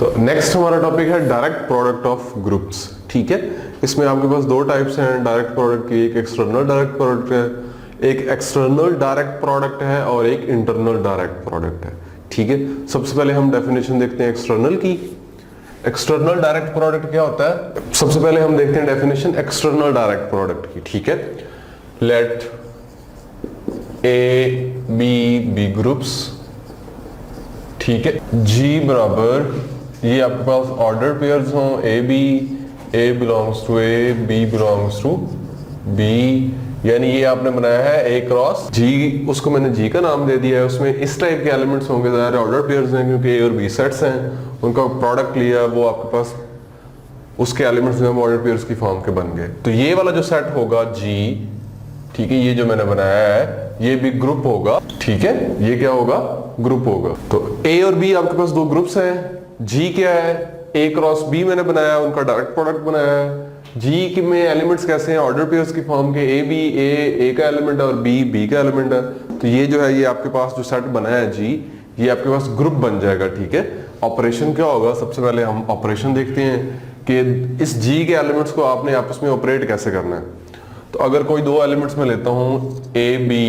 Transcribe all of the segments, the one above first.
तो नेक्स्ट हमारा टॉपिक है डायरेक्ट प्रोडक्ट ऑफ ग्रुप्स। ठीक है, इसमें आपके पास दो टाइप्स हैं डायरेक्ट प्रोडक्ट की, एक एक्सटर्नल डायरेक्ट प्रोडक्ट है, एक एक्सटर्नल डायरेक्ट प्रोडक्ट है और एक इंटरनल डायरेक्ट प्रोडक्ट है। ठीक है, सबसे पहले हम डेफिनेशन देखते हैं एक्सटर्नल की। एक्सटर्नल डायरेक्ट प्रोडक्ट क्या होता है, सबसे पहले हम देखते हैं डेफिनेशन एक्सटर्नल डायरेक्ट प्रोडक्ट की। ठीक है, लेट ए बी ग्रुप्स, ठीक है, जी बराबर ये आपके पास ऑर्डर पेयर्स हों, A belongs to A, B belongs to B, यानी ये आपने बनाया है ए क्रॉस जी, उसको मैंने जी का नाम दे दिया है। उसमें इस टाइप के एलिमेंट्स होंगे, ज़ाहिर ऑर्डर पेयर्स हैं क्योंकि ए और बी सेट्स हैं, उनका प्रोडक्ट लिया वो आपके पास उसके एलिमेंट्स जो है ऑर्डर पेयर्स की फॉर्म के बन गए। तो ये वाला जो सेट होगा जी, ठीक है, ये जो मैंने बनाया है ये भी ग्रुप होगा। ठीक है, ये क्या होगा, ग्रुप होगा। तो ए और बी आपके पास दो ग्रुप्स हैं, जी क्या है, ए क्रॉस बी मैंने बनाया, उनका डायरेक्ट प्रोडक्ट बनाया है। जी में एलिमेंट्स कैसे हैं, ऑर्डर पेयर्स की फॉर्म के, ए का एलिमेंट है और बी का एलिमेंट है। तो ये जो है ये आपके पास जो सेट बनाया है जी, ये आपके पास ग्रुप बन जाएगा। ठीक है, ऑपरेशन क्या होगा, सबसे पहले हम ऑपरेशन देखते हैं कि इस जी के एलिमेंट्स को आपने आपस में ऑपरेट कैसे करना है। तो अगर कोई दो एलिमेंट्स में लेता हूं ए बी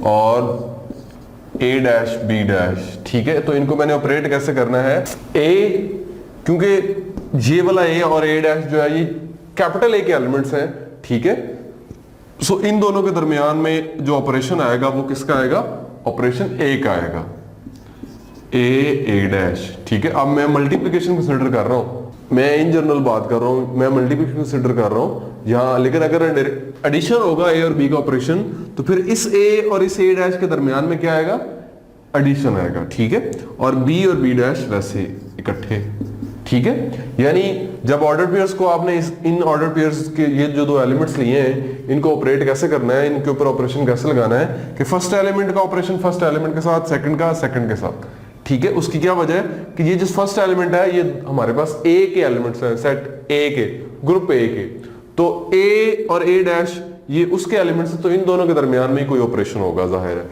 और ए डैश बी डैश, ठीक है, तो इनको मैंने ऑपरेट कैसे करना है, ए क्योंकि ये वाला ए और ए डैश जो है ये कैपिटल ए के एलिमेंट्स हैं। ठीक है, सो इन दोनों के दरमियान में जो ऑपरेशन आएगा वो किसका आएगा, ऑपरेशन ए का आएगा, ए डैश। ठीक है, अब मैं मल्टीप्लिकेशन कंसिडर कर रहा हूं, मैं इन जनरल बात कर रहा हूं, मैं मल्टीप्लिकेशन कंसिडर कर रहा हूं यहां, लेकिन अगर एडिशन होगा ए और बी का ऑपरेशन तो फिर इस ए और इस ए डैश के दरमियान में क्या आएगा, एडिशन आएगा। ठीक है, और बी और बी डैश वैसे इकट्ठे। ठीक है, यानी जब ऑर्डर पेयर्स को आपने इन ऑर्डर पेयर्स के ये जो दो एलिमेंट्स लिए हैं इनको ऑपरेट कैसे करना है, इनके ऊपर ऑपरेशन कैसे लगाना है कि फर्स्ट एलिमेंट का ऑपरेशन फर्स्ट एलिमेंट के साथ, सेकंड का सेकंड के साथ। ठीक है, उसकी क्या वजह है कि ये जो फर्स्ट एलिमेंट है ये हमारे पास ए के एलिमेंट्स हैं, सेट ए के, ग्रुप ए के, तो ए और ए डैश ये उसके एलिमेंट्स हैं, तो इन दोनों के दरमियान में कोई ऑपरेशन होगा, जाहिर है।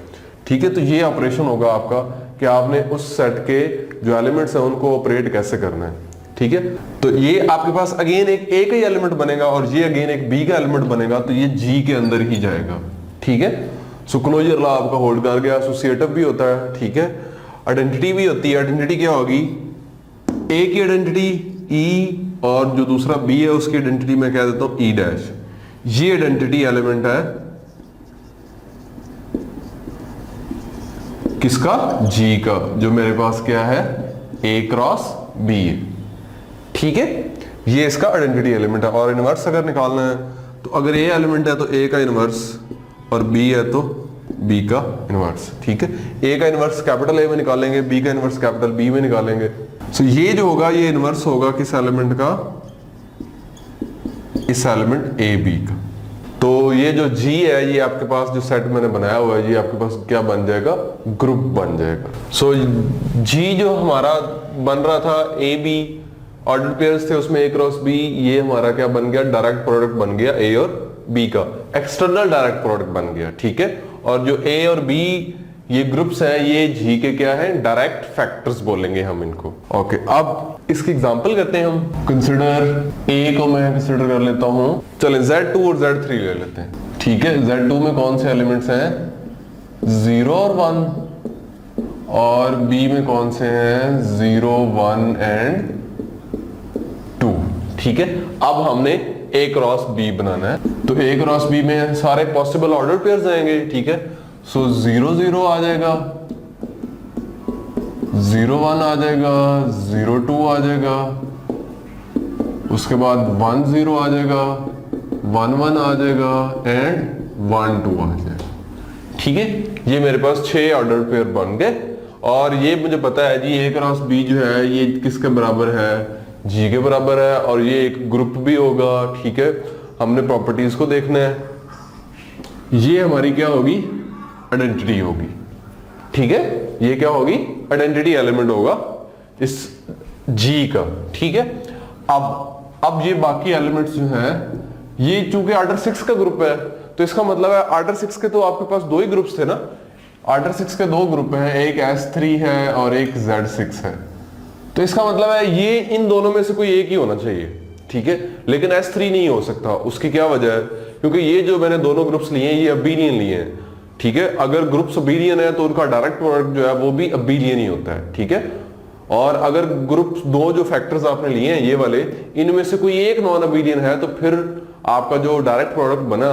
ठीक है, तो ये ऑपरेशन होगा आपका कि आपने उस सेट के जो एलिमेंट्स हैं उनको ऑपरेट कैसे करना है। ठीक है, तो ये आपके पास अगेन एक ए का ही एलिमेंट बनेगा और ये अगेन एक बी का एलिमेंट बनेगा, तो ये जी के अंदर ही जाएगा। ठीक है, सो क्लोजर लॉ आपका होल्ड कर गया, एसोसिएटिव भी होता है। ठीक है, आइडेंटिटी भी होती है, आइडेंटिटी क्या होगी, ए की आइडेंटिटी ई और जो दूसरा बी है उसकी आइडेंटिटी मैं कह देता हूं ई डैश। ये आइडेंटिटी एलिमेंट है किसका, जी का, जो मेरे पास क्या है ए क्रॉस बी है। ठीक है, ये इसका आइडेंटिटी एलिमेंट है। और इनवर्स अगर निकालना है तो अगर ए एलिमेंट है तो ए का इनवर्स और बी है तो बी का इनवर्स। ठीक है, ए का इनवर्स कैपिटल ए में निकालेंगे, बी का इनवर्स कैपिटल बी में निकालेंगे। सो ये जो होगा ये इनवर्स होगा किस एलिमेंट का, इस एलिमेंट ए बी का। तो ये जो जी है ये आपके पास जो सेट मैंने बनाया हुआ है ये आपके पास क्या बन जाएगा, ग्रुप बन जाएगा। सो जी जो हमारा बन रहा था ए बी ऑर्डर पेयर्स थे उसमें ए क्रॉस बी, ये हमारा क्या बन गया, डायरेक्ट प्रोडक्ट बन गया ए और बी का, एक्सटर्नल डायरेक्ट प्रोडक्ट बन गया। ठीक है, और जो ए और बी ये ग्रुप्स हैं ये जी के क्या है, डायरेक्ट फैक्टर्स बोलेंगे हम इनको। ओके, अब इसकी एग्जांपल करते हैं हम। कंसिडर ए को मैं कंसिडर कर लेता हूं, चलें Z2 और Z3 ले लेते हैं। ठीक है, Z2 में कौन से एलिमेंट्स हैं, 0 और 1, और B में कौन से हैं, 0 1 एंड 2। ठीक है, अब हमने A क्रॉस B बनाना है, तो A क्रॉस B में सारे पॉसिबल ऑर्डर पेयर्स आएंगे। ठीक है, सो 0 0 आ जाएगा, 0 1 आ जाएगा, 0 2 आ जाएगा, उसके बाद 1 0 आ जाएगा, 1 1 आ जाएगा एंड 1 2 आ जाएगा। ठीक है, ये मेरे पास 6 ऑर्डर पेयर बन गए और ये मुझे पता है जी ए क्रॉस बी जो है ये किसके बराबर है, जी के बराबर है, और ये एक ग्रुप भी होगा। ठीक है, हमने प्रॉपर्टीज को देखना है, ये हमारी क्या होगी, आइडेंटिटी होगी। ठीक है, ये क्या होगी, आइडेंटिटी एलिमेंट होगा इस जी का। ठीक है, अब ये बाकी एलिमेंट्स जो हैं ये चूंकि ऑर्डर 6 का ग्रुप है तो इसका मतलब है ऑर्डर 6 के तो आपके पास दो ही ग्रुप्स थे ना, ऑर्डर 6 के दो ग्रुप हैं, एक S3 है और एक Z6 है। तो इसका मतलब है ये इन दोनों में से कोई एक ही होना चाहिए, ठीक है। लेकिन S3 नहीं हो सकता। उसकी क्या वजह है? क्योंकि ये जो मैंने दोनों ग्रुप्स लिए हैं ये अबेलियन लिए हैं, ठीक है। अगर ग्रुप्स अबेलियन है तो उनका डायरेक्ट प्रोडक्ट जो है वो भी अबेलियन ही होता है, ठीक है। और अगर ग्रुप्स दो जो फैक्टर्स आपने लिए हैं ये वाले, इनमें से कोई एक नॉन अबेलियन है तो फिर आपका जो डायरेक्ट प्रोडक्ट बना,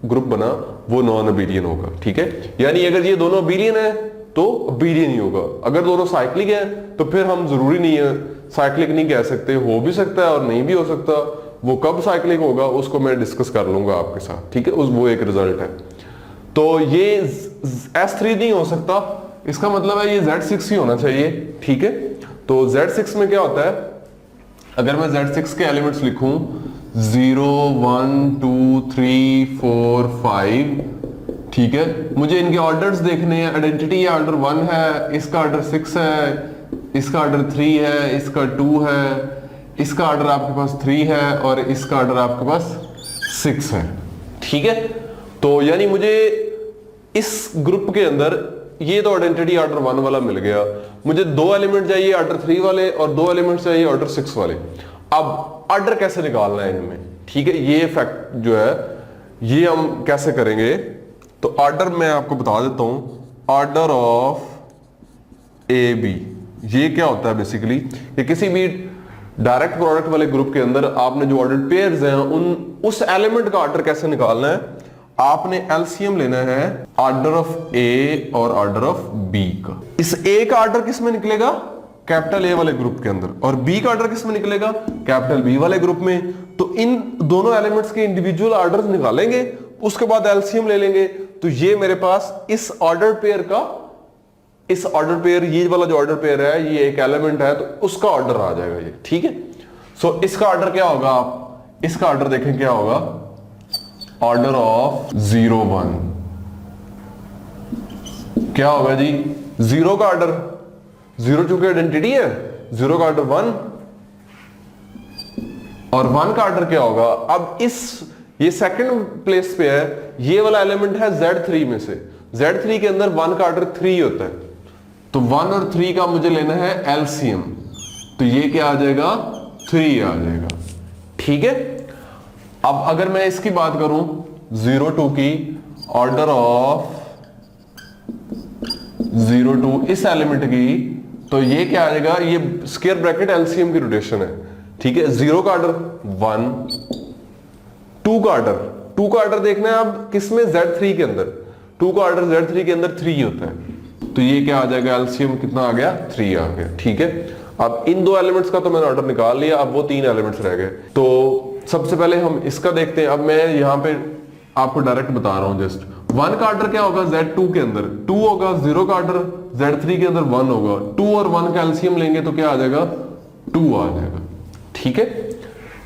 ग्रुप बना, वो नॉन अबेलियन होगा, ठीक है। यानी अगर ये दोनों अबेलियन है तो अबेलियन ही होगा। अगर दोनों साइक्लिक है तो फिर हम जरूरी नहीं है, साइक्लिक नहीं कह सकते, हो भी सकता है और नहीं भी हो सकता। वो कब साइक्लिक होगा उसको मैं डिस्कस कर लूंगा आपके साथ, ठीक है। वो एक रिजल्ट है। तो ये S3 नहीं हो सकता, इसका मतलब है ये Z6 ही होना चाहिए, ठीक है। तो Z6 में क्या होता है? अगर मैं Z6 के एलिमेंट्स लिखूं 0 1 2 3 4 5, ठीक है। मुझे इनके ऑर्डर्स देखने हैं। आइडेंटिटी या ऑर्डर 1 है, इसका ऑर्डर 6 है, इसका ऑर्डर 3 है, इसका 2 है, इसका ऑर्डर आपके पास 3 है और इसका ऑर्डर आपके पास 6 है, ठीक है। तो यानी मुझे इस ग्रुप के अंदर ये तो आइडेंटिटी ऑर्डर 1 वाला मिल गया। मुझे 2 एलिमेंट चाहिए ऑर्डर 3 वाले और 2 एलिमेंट चाहिए ऑर्डर 6 वाले। अब ऑर्डर कैसे निकालना है इनमें, ठीक है। ये फैक्ट जो है ये हम कैसे करेंगे? तो ऑर्डर मैं आपको बता देता हूं। ऑर्डर ऑफ ए बी ये क्या होता है बेसिकली? ये किसी भी डायरेक्ट प्रोडक्ट वाले ग्रुप के अंदर आपने जो ऑर्डर पेयर्स हैं उस एलिमेंट का ऑर्डर कैसे निकालना है? आपने एलसीएम लेना है ऑर्डर ऑफ ए और ऑर्डर ऑफ बी का। इस ए का ऑर्डर किस में निकलेगा? कैपिटल ए वाले ग्रुप के अंदर। और बी का ऑर्डर किस में निकलेगा? कैपिटल बी वाले ग्रुप में। तो इन दोनों एलिमेंट्स के इंडिविजुअल ऑर्डर्स निकालेंगे, उसके बाद एलसीएम ले लेंगे। तो ये मेरे पास इस ऑर्डर पेयर का, इस ऑर्डर पेयर, ये वाला जो ऑर्डर पेयर है ये एक एलिमेंट है तो उसका ऑर्डर आ जाएगा ये, ठीक है। सो इसका ऑर्डर क्या होगा? आप इसका ऑर्डर देखें क्या होगा? ऑर्डर ऑफ 0 1 क्या होगा जी? 0 का ऑर्डर, 0 चूंकि आइडेंटिटी है, 0 का ऑर्डर 1 और 1 का ऑर्डर क्या होगा? अब ये सेकंड प्लेस पे है, ये वाला एलिमेंट है Z3 में से। Z3 के अंदर 1 का ऑर्डर 3 होता है, तो 1 और 3 का मुझे लेना है एलसीएम। तो ये क्या आ जाएगा? 3 आ जाएगा, ठीक है। अब अगर मैं इसकी बात करूं 0 2 की, ऑर्डर ऑफ 0 2 इस एलिमेंट की, तो ये क्या आ जाएगा? ये स्क्वायर ब्रैकेट एलसीएम की रोटेशन है, ठीक है। 0 का ऑर्डर 1, 2 का ऑर्डर, 2 का ऑर्डर देखना है अब किसमें? Z3 के अंदर। 2 का ऑर्डर Z3 के अंदर 3 होता है, तो ये क्या आ जाएगा? एलसीएम कितना आ गया? 3 आ गया, ठीक है। अब इन 2 एलिमेंट्स का तो मैंने ऑर्डर निकाल लिया, अब वो 3 एलिमेंट्स रह गए। तो सबसे पहले हम इसका देखते हैं। अब मैं यहां पे आपको डायरेक्ट बता रहा हूं जस्ट। 1 का ऑर्डर क्या होगा? Z2 के अंदर 2 होगा, 0 का ऑर्डर Z3 के अंदर 1 होगा। 2 और 1 का एलसीएम लेंगे तो क्या आ जाएगा? 2 आ जाएगा, ठीक है।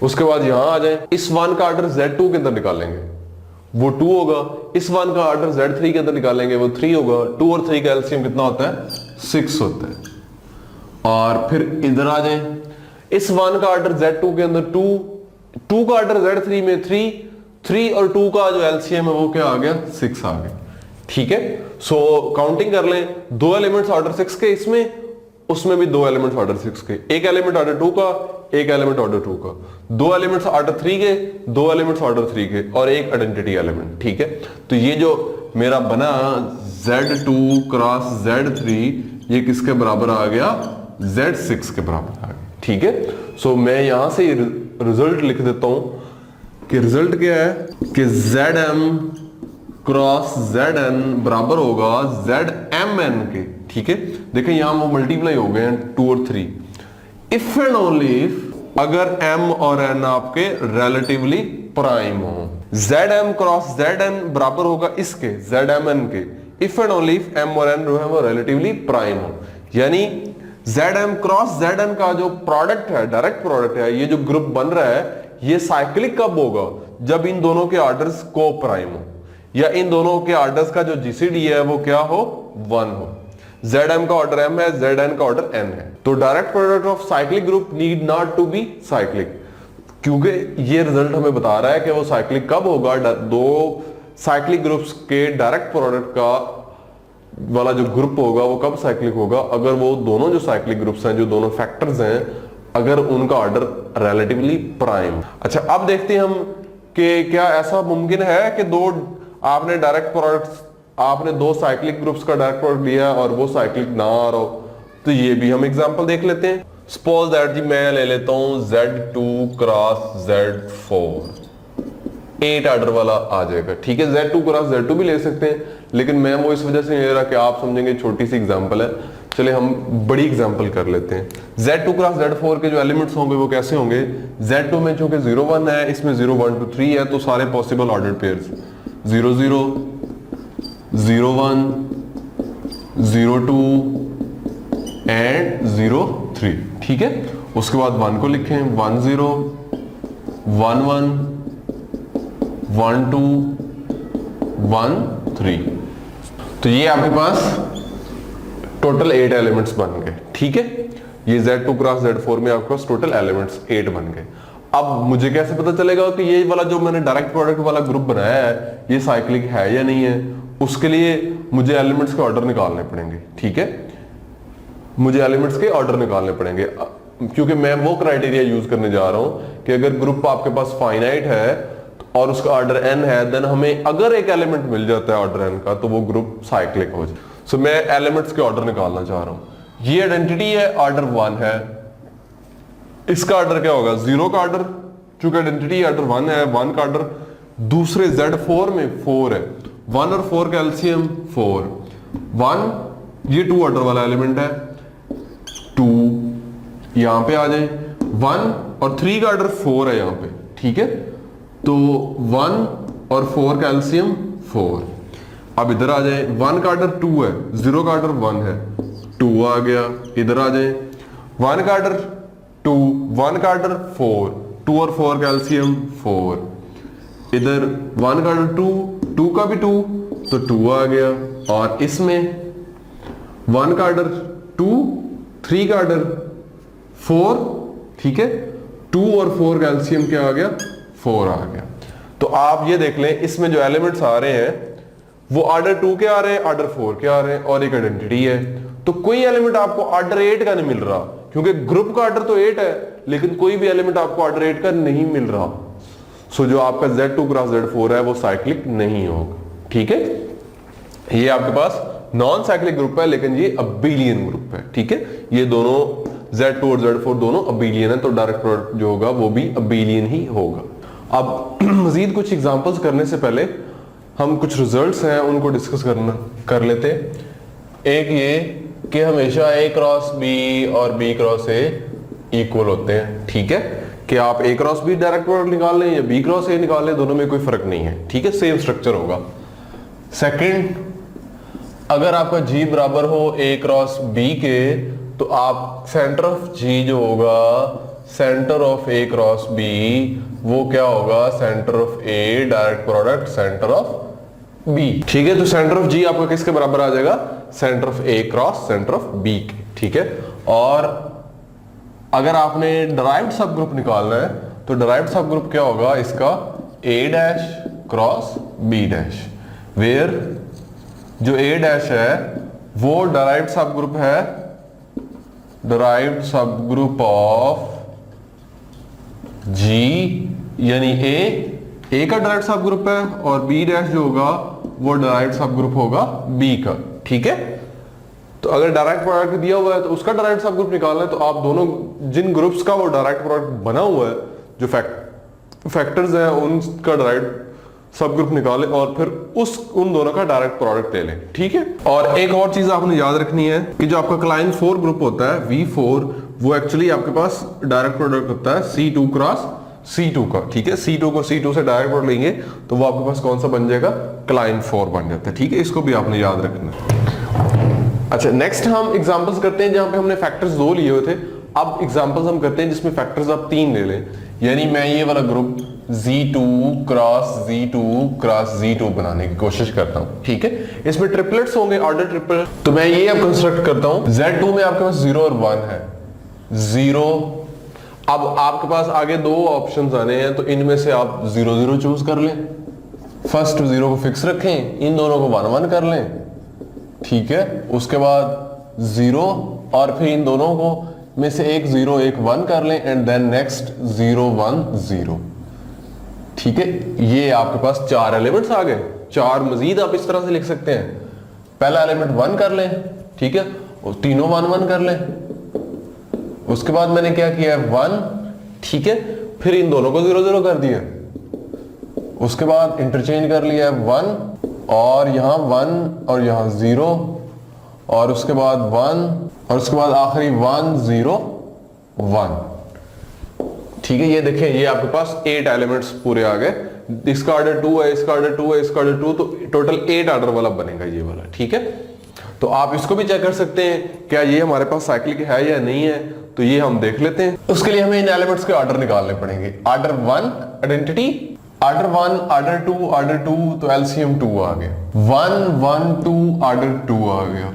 उसके बाद यहां आ जाए, इस 1 का ऑर्डर Z2 के अंदर निकालेंगे, वो 2 होगा। इस 1 का ऑर्डर Z3 के अंदर निकालेंगे, वो 3 होगा। 2 और 3 का एलसीएम कितना होता है? 6 होता है। और फिर इधर आ जाए, इस 1 का ऑर्डर Z2 के अंदर 2, 2 का ऑर्डर Z3 में 3 और 2 का जो एलसीएम है वो क्या आ गया? 6 आ गया, ठीक है। सो काउंटिंग कर लें, 2 एलिमेंट्स ऑर्डर 6 के इसमें, उसमें भी 2 एलिमेंट्स ऑर्डर 6 के, एक एलिमेंट ऑर्डर 2 का, एक एलिमेंट ऑर्डर 2 का, 2 एलिमेंट्स ऑर्डर 3 के, 2 एलिमेंट्स ऑर्डर 3 के और एक आइडेंटिटी एलिमेंट, ठीक है। तो ये जो मेरा बना Z2 क्रॉस Z3 ये किसके बराबर आ गया? Z6 के बराबर आ गया, ठीक है। सो मैं यहां से रिजल्ट लिख देता हूं कि रिजल्ट क्या है कि Zm क्रॉस Zn बराबर होगा Zmn के, ठीक है। देखिए यहां वो मल्टीप्लाई हो गए हैं 2 और 3। इफ एंड ओनली इफ अगर m और n आपके रिलेटिवली प्राइम हो, Zm क्रॉस Zn बराबर होगा इसके Zmn के, if and only if m और n जो है वो रिलेटिवली प्राइम हो। यानी Zm क्रॉस Zn का जो प्रोडक्ट है, डायरेक्ट प्रोडक्ट है, ये जो ग्रुप बन रहा है ये साइक्लिक कब होगा? जब इन दोनों के ऑर्डर्स को प्राइम हो, या इन दोनों के ऑर्डर्स का जो जीसीडी है वो क्या हो? 1 हो। Zm का ऑर्डर m है, Zn का ऑर्डर n है। तो direct product of cyclic group need not to be cyclic, क्योंकि ये रिजल्ट हमें बता रहा है कि वो साइक्लिक कब होगा? 2 साइक्लिक ग्रुप्स के डायरेक्ट प्रोडक्ट का वाला जो ग्रुप होगा वो कब साइक्लिक होगा, अगर वो दोनों जो साइक्लिक ग्रुप्स हैं, जो दोनों फैक्टर्स हैं, अगर उनका ऑर्डर रिलेटिवली प्राइम। अच्छा अब देखते हैं हम कि क्या ऐसा मुमकिन है कि आपने डायरेक्ट प्रोडक्ट्स, आपने दो साइक्लिक ग्रुप्स का डायरेक्ट प्रोडक्ट लिया और वो साइक्लिक ना आ रहा हो। तो ये भी हम एग्जांपल देख लेते हैं। सपोज दैट जी मैं ले लेता हूं Z2 क्रॉस Z4, 8 ऑर्डर वाला आ जाएगा, ठीक है। Z2 क्रॉस Z2 भी ले सकते हैं, लेकिन मैं वो इस वजह से नहीं ले रहा कि आप समझेंगे छोटी सी एग्जांपल है। चले हम बड़ी एग्जांपल कर लेते हैं। Z2 क्रॉस Z4 के जो एलिमेंट्स होंगे वो कैसे होंगे, Z2 में चूंकि 0 1 है, इसमें 0 1 2 3 है, तो सारे पॉसिबल ऑर्डर्ड पेयर्स 0 0 0 1 0 2 एंड 0 3, ठीक है। उसके बाद 1 को लिखें 1 0 1 1 1 2 1 3। तो ये आपके पास टोटल 8 एलिमेंट्स बन गए, ठीक है। ये Z2 क्रॉस Z4 में आपके पास टोटल एलिमेंट्स 8 बन गए। अब मुझे कैसे पता चलेगा कि ये वाला जो मैंने डायरेक्ट प्रोडक्ट वाला ग्रुप बनाया है ये साइक्लिक है या नहीं है? उसके लिए मुझे एलिमेंट्स के ऑर्डर निकालने पड़ेंगे, ठीक है। मुझे एलिमेंट्स के ऑर्डर निकालने पड़ेंगे, क्योंकि मैं वो क्राइटेरिया यूज करने जा रहा हूं कि अगर ग्रुप आपके पास फाइनाइट है और उसका ऑर्डर n है, देन हमें अगर एक एलिमेंट मिल जाता है ऑर्डर n का, तो वो ग्रुप साइक्लिक हो जाए। सो मैं एलिमेंट्स के ऑर्डर निकालना चाह रहा हूं। ये आइडेंटिटी है, ऑर्डर 1 है, इसका ऑर्डर क्या होगा 0 का ऑर्डर, चूंकि आइडेंटिटी ऑर्डर 1 है, 1 का ऑर्डर। दूसरे Z4 में 4 है, 1 और 4 का एलसीएम 4, 1 ये 2 ऑर्डर वाला एलिमेंट है, 2 यहां पे आ जाए, 1 और 3 का ऑर्डर 4 है यहां पे, ठीक है। तो 1 और 4 का एलसीएम 4। अब इधर आ जाए, 1 का ऑर्डर 2 है, 0 का ऑर्डर 1 है, 2 आ गया। इधर आ जाए, 1 का ऑर्डर 2, 1 का ऑर्डर 4, 2 और 4 का एलसीएम 4। इधर 1 का ऑर्डर 2, 2 का भी 2, तो 2 आ गया। और इसमें 1 का ऑर्डर 2, 3 का ऑर्डर 4, ठीक है। 2 और 4 का एलसीएम क्या आ गया 4 आ गया। तो आप ये देख लें, इसमें जो एलिमेंट्स आ रहे हैं वो ऑर्डर 2 के आ रहे हैं, ऑर्डर 4 के आ रहे हैं, और एक आइडेंटिटी है। तो कोई एलिमेंट आपको ऑर्डर 8 का नहीं मिल रहा, क्योंकि ग्रुप का ऑर्डर तो 8 है, लेकिन कोई भी एलिमेंट आपको ऑर्डर 8 का नहीं मिल रहा। सो जो आपका Z2 क्रॉस Z4 है वो साइक्लिक नहीं होगा, ठीक है। ये आपके पास नॉन साइक्लिक ग्रुप है, लेकिन ये अबेलियन ग्रुप है, ठीक है। ये दोनों Z2 और Z4 दोनोों अबेलियन है, तो डायरेक्ट प्रोडक्ट जो होगा वो भी अबेलियन ही होगा। अब मजीद कुछ एग्जांपल्स करने से पहले हम कुछ रिजल्ट्स हैं उनको डिस्कस कर लेते हैं। एक ये कि हमेशा A क्रॉस B और B क्रॉस A इक्वल होते हैं, ठीक है। कि आप A cross B direct product निकाल लें या B क्रॉस A निकाल लें, दोनों में कोई फर्क नहीं है, ठीक है, सेम स्ट्रक्चर होगा। सेकंड, अगर आपका G बराबर हो A क्रॉस B के, तो आप सेंटर ऑफ G जो होगा centre of A cross B, वो क्या होगा centre of A direct product centre of B, ठीक है। तो सेंटर ऑफ G आपका किसके बराबर आ जाएगा, centre of A cross centre of B के, ठीक है। और अगर आपने डिराइव्ड सब ग्रुप निकालना है, तो डिराइव्ड सब ग्रुप क्या होगा इसका A dash cross B dash, where जो A डैश है वो डिराइव्ड सब ग्रुप है, derived subgroup of G, यानी A का डायरेक्ट सब ग्रुप है, और B डैश जो होगा वो डायरेक्ट सब ग्रुप होगा B का, ठीक है। तो अगर डायरेक्ट प्रोडक्ट दिया हुआ है तो उसका डायरेक्ट सब ग्रुप निकालना है, तो आप दोनों जिन ग्रुप्स का वो डायरेक्ट प्रोडक्ट बना हुआ है, जो फैक्टर्स हैं उनका डायरेक्ट सब ग्रुप निकालें और फिर उन दोनों का डायरेक्ट प्रोडक्ट ले लें, ठीक है। और एक और चीज आपने याद रखनी है कि जो आपका क्लाइन 4 ग्रुप होता है V4, वो एक्चुअली आपके पास डायरेक्ट प्रोडक्ट होता है C2 क्रॉस C2 का, ठीक है। C2 को C2 से डायरेक्ट प्रोडक्ट लेंगे तो वो आपके पास कौन सा बन जाएगा, क्लाइन 4 बन जाता है, ठीक है। इसको भी आपने याद रखना है। अच्छा, नेक्स्ट हम एग्जांपल्स करते हैं जहां पे हमने फैक्टर्स 2 लिए हुए थे। अब एग्जांपल्स हम करते हैं जिसमें फैक्टर्स आप 3 ले लें, यानी मैं ये वाला group Z2 cross Z2 cross Z2 बनाने की कोशिश करता हूं, ठीक है। इसमें ट्रिपलेट्स होंगे, ऑर्डर ट्रिपल। तो मैं ये अब कंस्ट्रक्ट करता हूं। Z2 में आपके पास 0 और 1 है, 0। अब आपके पास आगे 2 ऑप्शंस आने हैं, तो इनमें से आप 0 0 चूज कर लें। फर्स्ट 0 को फिक्स रखें, इन दोनों को 1 1 कर लें, ठीक है, उसके बाद 0 और फिर इन दोनों को में से एक 0 एक 1 कर लें एंड देन नेक्स्ट 0 1 0। ठीक है, ये आपके पास 4 एलिमेंट्स आ गए। 4 मजीद आप इस तरह से लिख सकते हैं। पहला एलिमेंट 1 कर लें, ठीक है, और तीनों 1 1 कर लें। उसके बाद मैंने क्या किया है 1, ठीक है, फिर इन दोनों को 0 0 कर दिया। उसके बाद इंटरचेंज कर लिया है 1 और यहां 1 और यहां 0 और उसके बाद 1 और उसके बाद आखिरी 1 0 1। ठीक है, ये देखें, ये आपके पास 8 एलिमेंट्स पूरे आ गए। इसका ऑर्डर 2 है, इसका ऑर्डर 2 है, इसका ऑर्डर 2, तो टोटल 8 ऑर्डर वाला बनेगा ये वाला। ठीक है, तो आप इसको भी चेक कर सकते हैं क्या ये हमारे पास साइक्लिक है या नहीं है, तो ये हम देख लेते हैं। उसके लिए हमें इन एलिमेंट्स के ऑर्डर निकालने पड़ेंगे। ऑर्डर 1 आइडेंटिटी, ऑर्डर 1 ऑर्डर 2 तो एलसीएम 2 आ गया। 1 1 2 ऑर्डर 2 आ गया।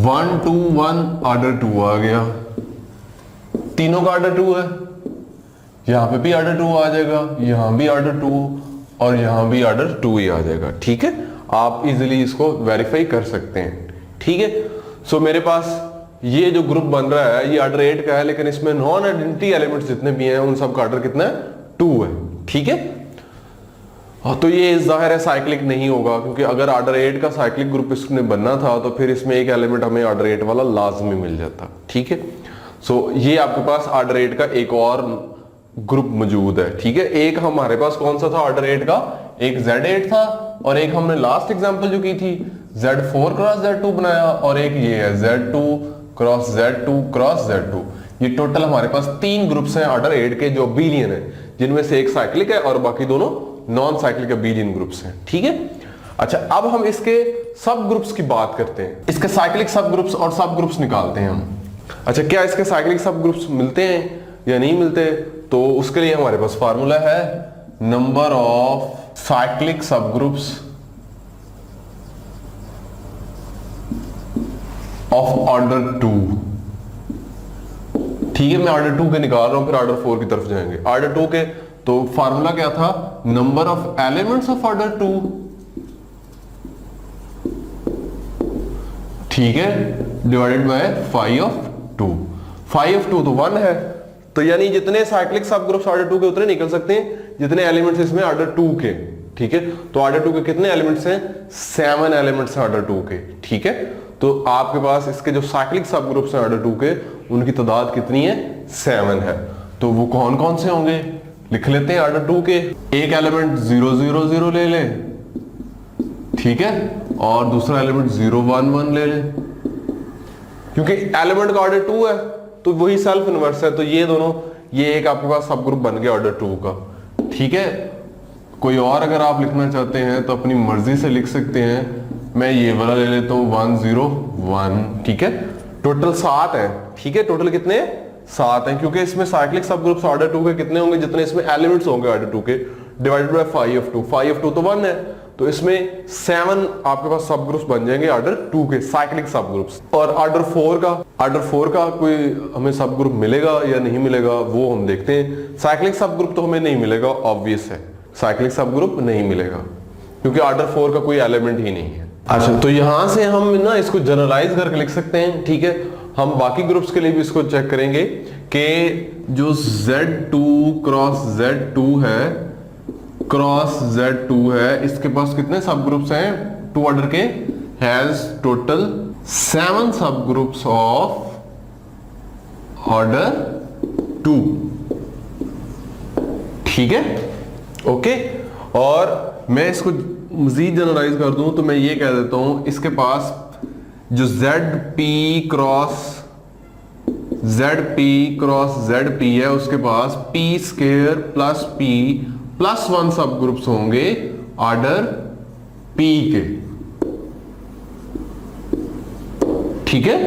1 2 1 ऑर्डर 2 आ गया। तीनों का ऑर्डर 2 है, यहां पे भी ऑर्डर 2 आ जाएगा, यहां भी ऑर्डर 2 और यहां भी ऑर्डर 2 ही आ जाएगा। ठीक है, आप इजीली इसको वेरीफाई कर सकते हैं। ठीक है, सो मेरे पास ये जो ग्रुप बन रहा है ये ऑर्डर 8 का है, लेकिन इसमें नॉन आइडेंटिटी एलिमेंट्स जितने भी हैं उन सब का ऑर्डर कितना है 2 है। ठीक है, तो ये जाहिर है साइक्लिक नहीं होगा, क्योंकि अगर ऑर्डर 8 का साइक्लिक ग्रुप इसमें बनना था तो फिर इसमें एक एलिमेंट हमें ऑर्डर 8 वाला लाजमी मिल जाता। ठीक है, सो ये आपके पास ऑर्डर 8 का एक और ग्रुप मौजूद है। ठीक है, एक हमारे पास कौन सा था ऑर्डर 8 का, एक Z8 था और एक हमने लास्ट एग्जांपल जो की थी Z4 क्रॉस Z2 बनाया और एक ये है Z2 cross Z2 cross Z2। ये टोटल हमारे पास 3 ग्रुप्स हैं ऑर्डर 8 के जो अबेलियन है, जिनमें से एक साइक्लिक है और बाकी दोनों नॉन साइक्लिक अबेलियन ग्रुप्स हैं। ठीक है, अच्छा अब हम इसके सब ग्रुप्स की बात करते हैं। इसके साइक्लिक सब ग्रुप्स और सब ग्रुप्स निकालते हैं हम। अच्छा, क्या इसके साइक्लिक सब ग्रुप्स मिलते हैं या नहीं मिलते, तो उसके लिए हमारे पास फार्मूला है number of cyclic subgroups of order 2। ठीक है, मैं ऑर्डर 2 के निकाल रहा हूं, फिर ऑर्डर 4 की तरफ जाएंगे। ऑर्डर 2 के तो फार्मूला क्या था, number of elements of order 2, ठीक है, डिवाइडेड बाय 5 ऑफ 2। 5 ऑफ 2 तो 1 है, तो यानी जितने साइक्लिक सब ग्रुप्स ऑर्डर 2 के उतने निकल सकते हैं जितने एलिमेंट्स इसमें ऑर्डर 2 के। ठीक है, तो ऑर्डर 2 के कितने एलिमेंट्स हैं, 7 एलिमेंट्स हैं ऑर्डर 2 के। ठीक है, तो आपके पास इसके जो साइक्लिक सब ग्रुप्स हैं ऑर्डर 2 के, उनकी तादाद कितनी है, 7 है। तो वो कौन कौन से होंगे, लिख लेते हैं। ऑर्डर 2 के एक एलिमेंट 0 0 0 ले लें, ठीक है, और दूसरा एलिमेंट 0 1 1 ले लें, क्योंकि एलिमेंट का ऑर्डर 2 है तो वही सेल्फ इन्वर्स है, तो ये दोनों, ये एक आपके पास सब ग्रुप बन गया ऑर्डर 2 का। ठीक है, कोई और अगर आप लिखना चाहते हैं तो अपनी मर्जी से लिख सकते हैं। मैं ये वाला ले लेता हूं 1 0 1। ठीक है, टोटल 7 है। ठीक है, टोटल कितने 7 हैं, क्योंकि इसमें साइक्लिक सब ग्रुप्स ऑर्डर 2 के कितने होंगे, जितने इसमें एलिमेंट्स होंगे ऑर्डर 2 के, डिवाइडेड बाय 5 ऑफ 2। 5 ऑफ 2 तो 1 है, तो इसमें 7 आपके पास सब ग्रुप्स बन जाएंगे ऑर्डर 2 के साइक्लिक सब ग्रुप्स। और ऑर्डर 4 का कोई हमें सब ग्रुप मिलेगा या नहीं मिलेगा वो हम देखते हैं। साइक्लिक सब ग्रुप तो हमें नहीं मिलेगा, ऑब्वियस है, साइक्लिक सब ग्रुप नहीं मिलेगा क्योंकि ऑर्डर 4 का कोई एलिमेंट ही नहीं है। अच्छा, तो यहां से हम ना इसको जनरलाइज करके लिख सकते हैं। ठीक है, हम बाकी ग्रुप्स के लिए भी इसको चेक करेंगे कि जो Z2 क्रॉस Z2 है, क्रॉस Z2 है, इसके पास कितने सब ग्रुप्स हैं 2 ऑर्डर के, हैज टोटल 7 सब ग्रुप्स ऑफ ऑर्डर 2। ठीक है, ओके, और मैं इसको मजीद जनरलाइज कर दूं तो मैं ये कह देता हूं इसके पास जो ZP क्रॉस ZP है, उसके पास P square plus P plus 1 सब ग्रुप्स होंगे ऑर्डर P के। ठीक है,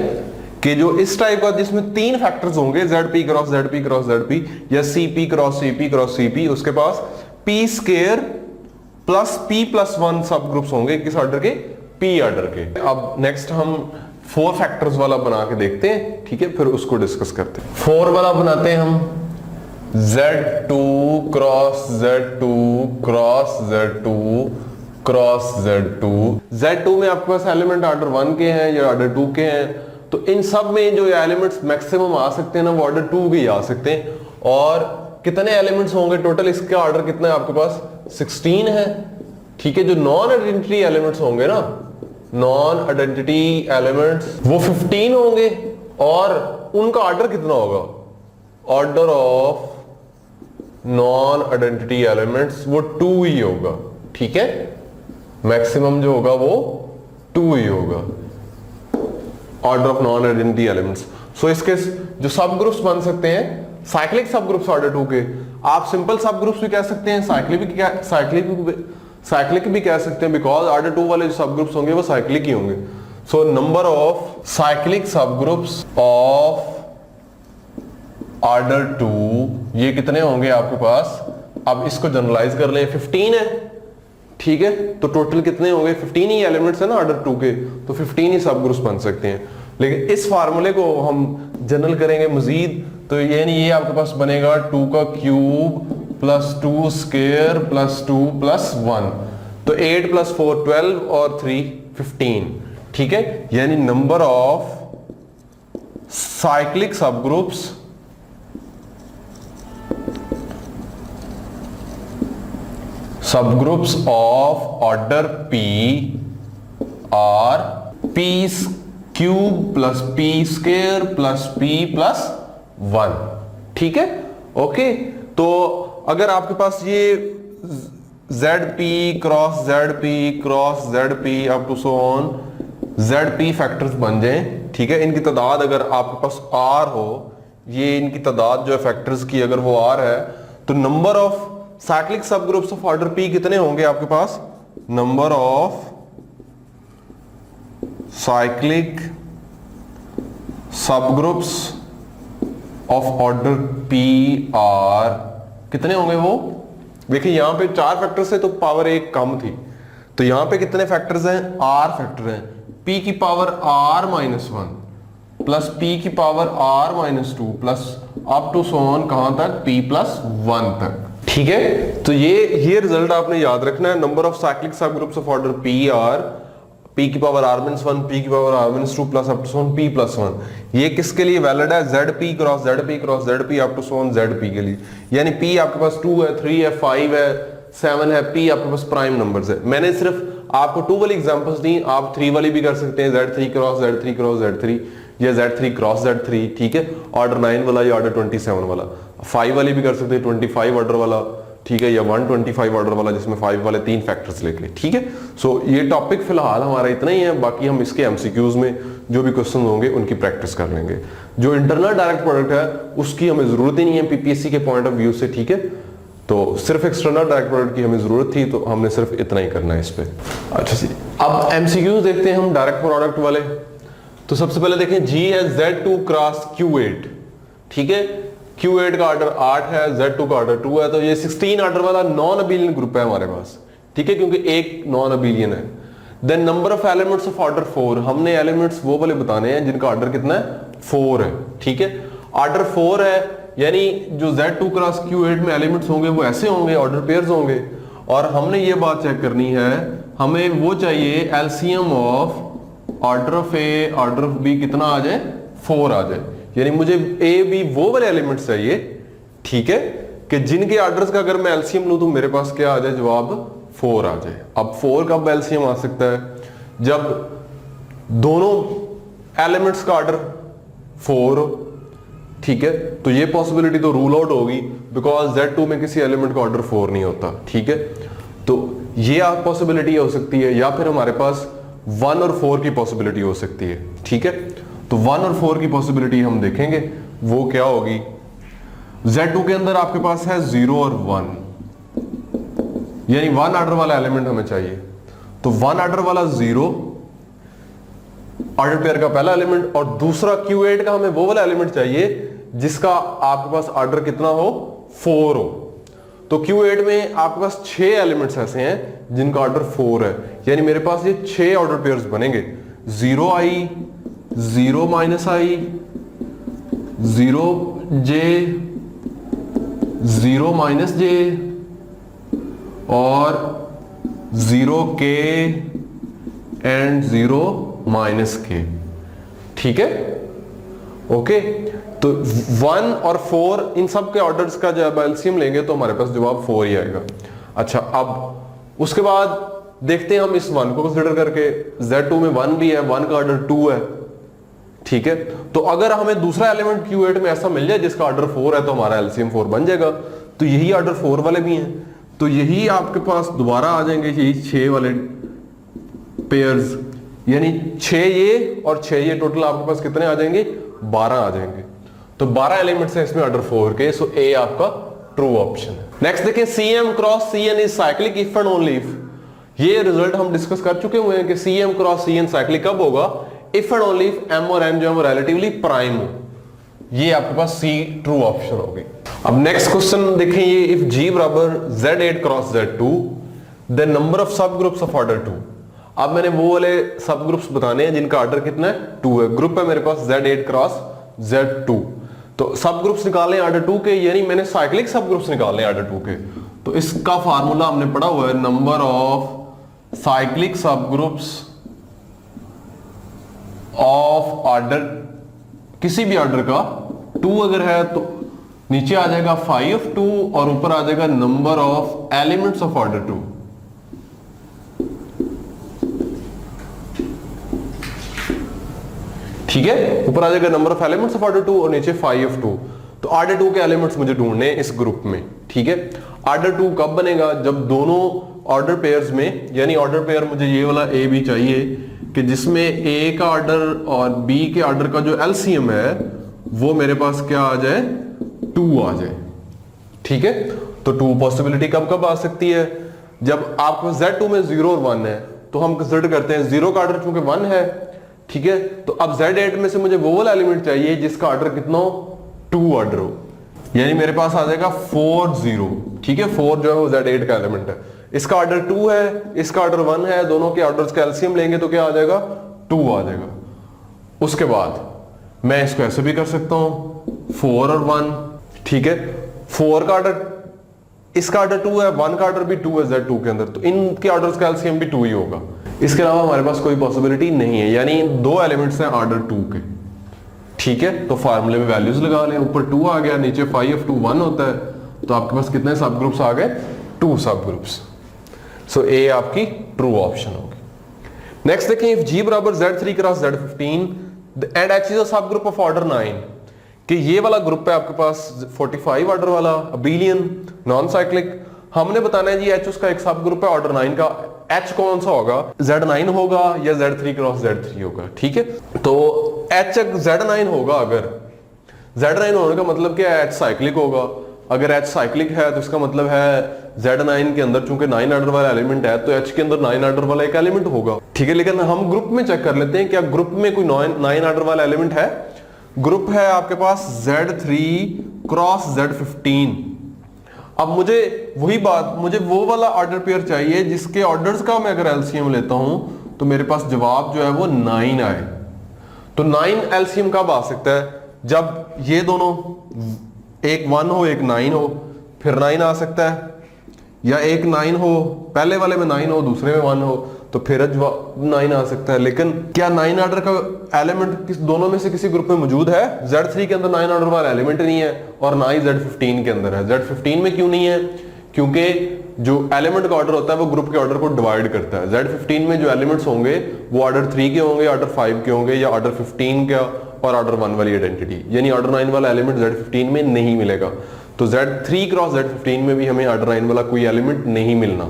कि जो इस टाइप का जिसमें 3 फैक्टर्स होंगे ZP cross ZP cross ZP या CP cross CP cross CP, उसके पास P square plus P plus 1 सब ग्रुप्स होंगे किस ऑर्डर के, P ऑर्डर के। अब नेक्स्ट हम 4 फैक्टर्स वाला बना के देखते हैं। ठीक है, फिर उसको डिस्कस करते हैं। 4 वाला बनाते हैं हम, Z2 cross Z2 cross Z2 cross Z2। Z2 में आपके पास एलिमेंट ऑर्डर 1 के हैं या ऑर्डर 2 के हैं, तो इन सब में जो एलिमेंट्स मैक्सिमम आ सकते हैं ना वो ऑर्डर 2 के ही आ सकते हैं। और कितने एलिमेंट्स होंगे टोटल, इसका ऑर्डर कितना है आपके पास 16 है। ठीक है, जो नॉन आइडेंटिटी एलिमेंट्स होंगे ना, नॉन आइडेंटिटी एलिमेंट्स वो 15 होंगे और उनका ऑर्डर कितना होगा, order of non identity elements वो 2 ही होगा। ठीक है, मैक्सिमम जो होगा वो 2 ही होगा, order of non identity elements. So इसके जो सब ग्रुप्स बन सकते हैं साइक्लिक सब ग्रुप्स ऑर्डर 2 के, आप सिंपल सब ग्रुप्स भी कह सकते हैं, साइक्लिक भी कह सकते हैं, बिकॉज ऑर्डर 2 वाले जो सब ग्रुप्स होंगे वो साइक्लिक ही होंगे। So number of cyclic subgroups of order 2 ये कितने होंगे आपके पास, अब इसको जनरलाइज कर लें 15 है। ठीक है, तो टोटल कितने होंगे, 15 ही एलिमेंट्स है ना ऑर्डर 2 के, तो 15 ही सब ग्रुप्स बन सकते हैं। लेकिन इस फार्मूले को हम जनरल करेंगे मजीद, तो यानी ये आपके पास बनेगा 2 का cube plus 2 square plus 2 plus 1, तो 8 प्लस 4 12 और 3 15। ठीक है, यानी नंबर ऑफ साइक्लिक सब groups subgroups of order P are P cube plus P square plus P plus 1। ठीक है, ओके। तो अगर आपके पास ये ZP cross ZP cross ZP up to so on ZP factors बन जाएं, ठीक है, इनकी तादाद अगर आपके पास R हो, ये इनकी तादाद जो है फैक्टर्स की अगर वो R है, तो number of cyclic subgroups of order P कितने होंगे आपके पास, number of cyclic subgroups of order P are कितने होंगे वो, देखिए यहां पे 4 फैक्टर्स है तो पावर 1 कम थी, तो यहां पे कितने फैक्टर्स हैं, R फैक्टर हैं, P की पावर R-1 प्लस P की power R-2 plus up to so on कहां तक, P+1 तक। ठीक है, तो ये रिजल्ट आपने याद रखना है, number of cyclic subgroups of order P are P की पावर R-1 P की power R-2 plus up to so on P+1। ये किसके लिए वैलिड है, ZP cross ZP cross ZP up to so on ZP के लिए, यानी P आपके पास 2 है 3 है 5 है 7 है, P आपके पास प्राइम नंबर्स है। मैंने सिर्फ आपको 2 वाली एग्जांपल्स दी, आप 3 वाली भी कर सकते हैं, Z3 cross Z3 cross Z3 या Z3 क्रॉस Z3। ठीक है, ऑर्डर 9 वाला या ऑर्डर 27 वाला, 5 वाली भी कर सकते हैं, 25 ऑर्डर वाला, ठीक है, या 125 ऑर्डर वाला जिसमें 5 वाले 3 फैक्टर्स लेके। ठीक है, सो ये टॉपिक फिलहाल हमारा इतना ही है, बाकी हम इसके एमसीक्यूज में जो भी क्वेश्चन होंगे उनकी प्रैक्टिस कर लेंगे। जो इंटरनल डायरेक्ट प्रोडक्ट है उसकी हमें जरूरत ही नहीं है पीपीएससी के पॉइंट ऑफ व्यू से। ठीक है, तो सिर्फ एक्सटर्नल डायरेक्ट प्रोडक्ट की हमें जरूरत थी, तो हमने सिर्फ इतना ही करना है इस पे। अच्छा जी, अब एमसीक्यूज देखते हैं हम डायरेक्ट प्रोडक्ट वाले। तो सबसे पहले देखें, जी है Z2 क्रॉस Q8। ठीक है, Q8 का ऑर्डर 8 है, Z2 का ऑर्डर 2 है, तो ये 16 ऑर्डर वाला नॉन अबिलियन ग्रुप है हमारे पास। ठीक है, क्योंकि एक नॉन अबिलियन है। Then number of elements of order 4, हमने एलिमेंट्स वो वाले बताने हैं जिनका ऑर्डर कितना है, 4 है। ठीक है, ऑर्डर 4 है, यानी जो Z2 क्रॉस Q8 में एलिमेंट्स होंगे वो ऐसे होंगे, ऑर्डर पेयर्स होंगे। और हमने ये बात चेक करनी है, हमें वो चाहिए LCM of order of A order of B कितना आ जाए, 4 आ जाए, यानी मुझे ए बी वो वाले एलिमेंट्स चाहिए। ठीक है, कि जिनके ऑर्डर्स का अगर मैं एलसीएम लूं तो मेरे पास क्या आ जाए, जवाब 4 आ जाए। अब 4 कब एलसीएम आ सकता है, जब दोनों एलिमेंट्स का ऑर्डर 4 हो। ठीक है, तो ये पॉसिबिलिटी तो रूल आउट होगी, बिकॉज Z2 में किसी एलिमेंट का ऑर्डर 4 नहीं होता। ठीक है, तो ये पॉसिबिलिटी हो सकती है, या फिर हमारे पास 1 और 4 की पॉसिबिलिटी हो सकती है। ठीक है, तो 1 और 4 की पॉसिबिलिटी हम देखेंगे, वो क्या होगी। Z2 के अंदर आपके पास है 0 और 1, यानी 1 ऑर्डर वाला एलिमेंट हमें चाहिए। तो 1 ऑर्डर वाला 0 ऑर्डर पेयर का पहला एलिमेंट, और दूसरा Q8 का हमें वो वाला एलिमेंट चाहिए जिसका आपके पास ऑर्डर कितना हो, 4 हो। तो Q8 में आपके पास 6 एलिमेंट्स ऐसे हैं जिनका ऑर्डर 4 है, यानी मेरे पास ये 6 ऑर्डर पेयर्स बनेंगे, 0i 0 -i 0j 0 -j और 0k एंड 0 -k। ठीक है, ओके। तो 1 और 4 इन सब के ऑर्डर्स का जब एलसीएम लेंगे तो हमारे पास जवाब 4 ही आएगा। अच्छा, अब उसके बाद देखते हैं हम इस 1 को कंसीडर करके, Z2 में 1 भी है, 1 का ऑर्डर 2 है। ठीक है, तो अगर हमें दूसरा एलिमेंट Q8 में ऐसा मिल जाए जिसका ऑर्डर 4 है तो हमारा एलसीएम 4 बन जाएगा। तो यही ऑर्डर 4 वाले भी हैं, तो यही आपके पास दोबारा आ जाएंगे यही 6 वाले पेयर्स, यानी 6 ये और 6 ये, टोटल आपके पास कितने आ जाएंगे? 12 आ जाएंगे। तो 12 एलिमेंट्स हैं इसमें ऑर्डर 4 के, सो ए आपका ट्रू ऑप्शन है। नेक्स्ट देखिए, CM cross CN is cyclic if and only if. ये रिजल्ट हम डिस्कस कर चुके हुए हैं कि CM क्रॉस CN साइक्लिक कब होगा? If and only if M और N जो है रिलेटिवली प्राइम हो। ये आपके पास C ट्रू ऑप्शन होगी। अब नेक्स्ट क्वेश्चन देखें, ये इफ G बराबर Z8 cross Z2 the number of सब ग्रुप्स ऑफ ऑर्डर 2। अब मैंने वो वाले सब ग्रुप्स बताने हैं जिनका ऑर्डर कितना है? 2 है। ग्रुप है मेरे पास Z8 क्रॉस Z2, तो सब ग्रुप्स निकालने ऑर्डर 2 के, यानी मैंने साइक्लिक सब ग्रुप्स निकालने ऑर्डर 2 के। तो इसका फार्मूला हमने पढ़ा हुआ है, number of cyclic subgroups of order, किसी भी ऑर्डर का 2 अगर है तो नीचे आ जाएगा 5 2 और ऊपर आ जाएगा number of elements of order 2। ठीक है, ऊपर आ जाएगा number of elements of order 2 और नीचे 5 2। तो ऑर्डर 2 के एलिमेंट्स मुझे ढूंढने इस ग्रुप में। ठीक है, ऑर्डर 2 कब बनेगा? जब दोनों ऑर्डर पेयर्स में, यानी ऑर्डर पेयर मुझे ये वाला ए बी चाहिए कि जिसमें ए का ऑर्डर और बी के ऑर्डर का जो एलसीएम है वो मेरे पास क्या आ जाए? 2 आ जाए। ठीक है, तो 2 पॉसिबिलिटी कब कब आ सकती है? जब आपको Z2 में 0 और 1 है तो हम कंसीडर करते हैं 0 का ऑर्डर चूंकि 1 है। ठीक है, तो अब Z8 में से मुझे वो वाला एलिमेंट चाहिए जिसका ऑर्डर कितना हो? 2 ऑर्डर हो, यानी मेरे पास आ जाएगा 4 0। ठीक है, 4 जो है वो Z8 का एलिमेंट है, इसका ऑर्डर 2 है, इसका ऑर्डर 1 है, दोनों के ऑर्डर्स का एलसीएम लेंगे तो क्या आ जाएगा? 2 आ जाएगा। उसके बाद मैं इसको ऐसे भी कर सकता हूं 4 और 1। ठीक है, 4 का ऑर्डर, इसका ऑर्डर 2 है, 1 का ऑर्डर भी 2 है Z2 के अंदर, तो इनके ऑर्डर्स का एलसीएम भी 2 ही होगा। इसके अलावा हमारे पास कोई पॉसिबिलिटी नहीं है, यानी 2 एलिमेंट्स हैं ऑर्डर 2 के। ठीक है, तो फार्मूले में वैल्यूज लगा लें, ऊपर 2 आ गया, नीचे 5 2 1 होता है, तो आपके पास कितने सब ग्रुप्स आ गए? 2 सब ग्रुप्स। सो ए आपकी ट्रू ऑप्शन होगी। नेक्स्ट देखें, इफ G बराबर Z3 cross Z15 and H is a सब ग्रुप ऑफ ऑर्डर 9, कि ये वाला ग्रुप है आपके पास 45 ऑर्डर वाला, अबेलियन नॉन साइक्लिक। हमने बताना है जी H उसका एक सब ग्रुप है ऑर्डर 9 का, H कौन सा होगा? Z9 होगा या Z3 क्रॉस Z3 होगा। ठीक है, तो H Z9 होगा। अगर Z9 होने का मतलब क्या है? H साइक्लिक होगा। अगर H साइक्लिक है तो इसका मतलब है Z9 के अंदर चूंकि 9 ऑर्डर वाला एलिमेंट है तो H के अंदर 9 ऑर्डर वाला एक एलिमेंट होगा। ठीक है, लेकिन हम ग्रुप में चेक कर लेते हैं क्या ग्रुप में कोई 9 ऑर्डर वाला एलिमेंट है। ग्रुप है आपके पास Z3 क्रॉस Z15। अब मुझे वही बात, मुझे वो वाला ऑर्डर पेयर चाहिए जिसके ऑर्डर्स का मैं अगर एलसीएम लेता हूं तो मेरे पास जवाब जो है वो 9 आए। तो 9 एलसीएम कब आ सकता है? जब ये दोनों, एक 1 हो एक 9 हो, फिर 9 आ सकता है, या एक 9 हो, पहले वाले में 9 हो दूसरे में 1 हो, तो फिर 9 आ सकता है। लेकिन क्या 9 ऑर्डर का एलिमेंट दोनों में से किसी ग्रुप में मौजूद है? Z3 के अंदर 9 ऑर्डर वाला एलिमेंट नहीं है और ना ही Z15 के अंदर है। Z15 में क्यों नहीं है? क्योंकि जो एलिमेंट का ऑर्डर होता है वो ग्रुप के ऑर्डर को डिवाइड करता है। Z15 में जो एलिमेंट्स होंगे वो ऑर्डर 3 के होंगे, ऑर्डर 5 के होंगे, या ऑर्डर 15 का और ऑर्डर 1 वाली आइडेंटिटी, यानी ऑर्डर 9 वाला एलिमेंट Z15 में नहीं मिलेगा। तो Z3 क्रॉस Z15 में भी हमें ऑर्डर 9 वाला कोई एलिमेंट नहीं मिलना।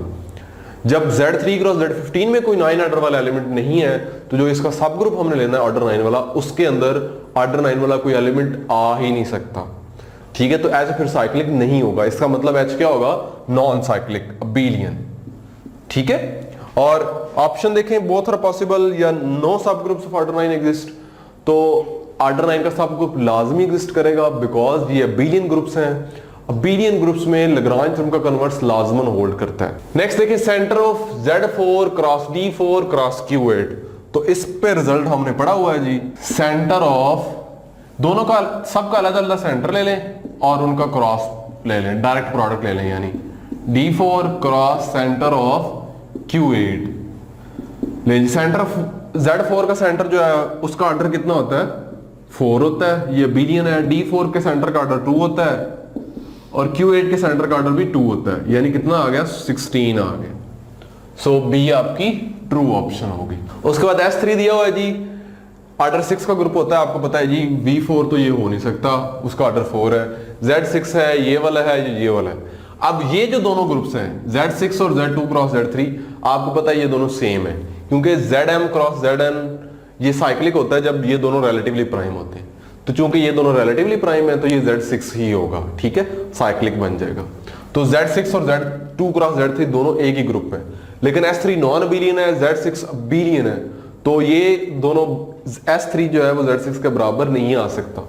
जब Z3 क्रॉस Z15 में कोई 9 ऑर्डर वाला एलिमेंट नहीं है तो जो इसका सब ग्रुप हमने लेना है ऑर्डर 9 वाला, उसके अंदर ऑर्डर 9 वाला कोई एलिमेंट आ ही नहीं सकता। ठीक है, तो ऐसे फिर साइक्लिक नहीं होगा। इसका मतलब H क्या होगा? Non cyclic, abelian. ठीक है, और ऑप्शन देखें, बोथ आर पॉसिबल या नो सब ग्रुप्स ऑफ ऑर्डर 9 एग्जिस्ट। तो ऑर्डर 9 का सब ग्रुप लाजमी एग्जिस्ट करेगा बिकॉज ये अबेलियन ग्रुप्स हैं। अबेलियन ग्रुप्स में लैग्रांज थ्योरम का कन्वर्स लाजमन होल्ड करता है। नेक्स्ट देखिए, centre of Z4 cross D4 cross Q8। तो इस पे रिजल्ट हमने पढ़ा हुआ है जी। सेंटर ऑफ, दोनों का सबका अलग अलग सेंटर ले लें और उनका क्रॉस ले लें, डायरेक्ट प्रोडक्ट ले लें, यानी D4 cross centre of Q8। लेकिन सेंटर Z4 का सेंटर जो है उसका ऑर्डर कितना होता है? 4 होता है। ये बिलियन है। D4 के सेंटर का ऑर्डर 2 होता है और Q8 के सेंटर का ऑर्डर भी 2 होता है, यानी कितना आ गया? 16 आ गया। सो बी आपकी ट्रू ऑप्शन होगी। उसके बाद S3 दिया हुआ है जी, ऑर्डर 6 का ग्रुप होता है, आपको पता है जी। V4 तो ये हो नहीं सकता, उसका ऑर्डर 4 है। Z6 है, ये वाला है, ये वाला है। अब ये जो दोनों ग्रुप्स हैं Z6 और Z2 क्रॉस Z3, आपको पता है ये दोनों सेम है, क्योंकि Zm क्रॉस Zn ये साइक्लिक होता है जब ये दोनों रिलेटिवली प्राइम होते हैं। तो चूंकि ये दोनों रिलेटिवली प्राइम है तो ये Z6 ही होगा, ठीक है, साइक्लिक बन जाएगा। तो Z6 और Z2 क्रॉस Z3 दोनों एक ही ग्रुप है, लेकिन S3 नॉन अबिलियन है, Z6 अबिलियन है, तो ये दोनों S3 जो है वो Z6 के बराबर नहीं आ सकता।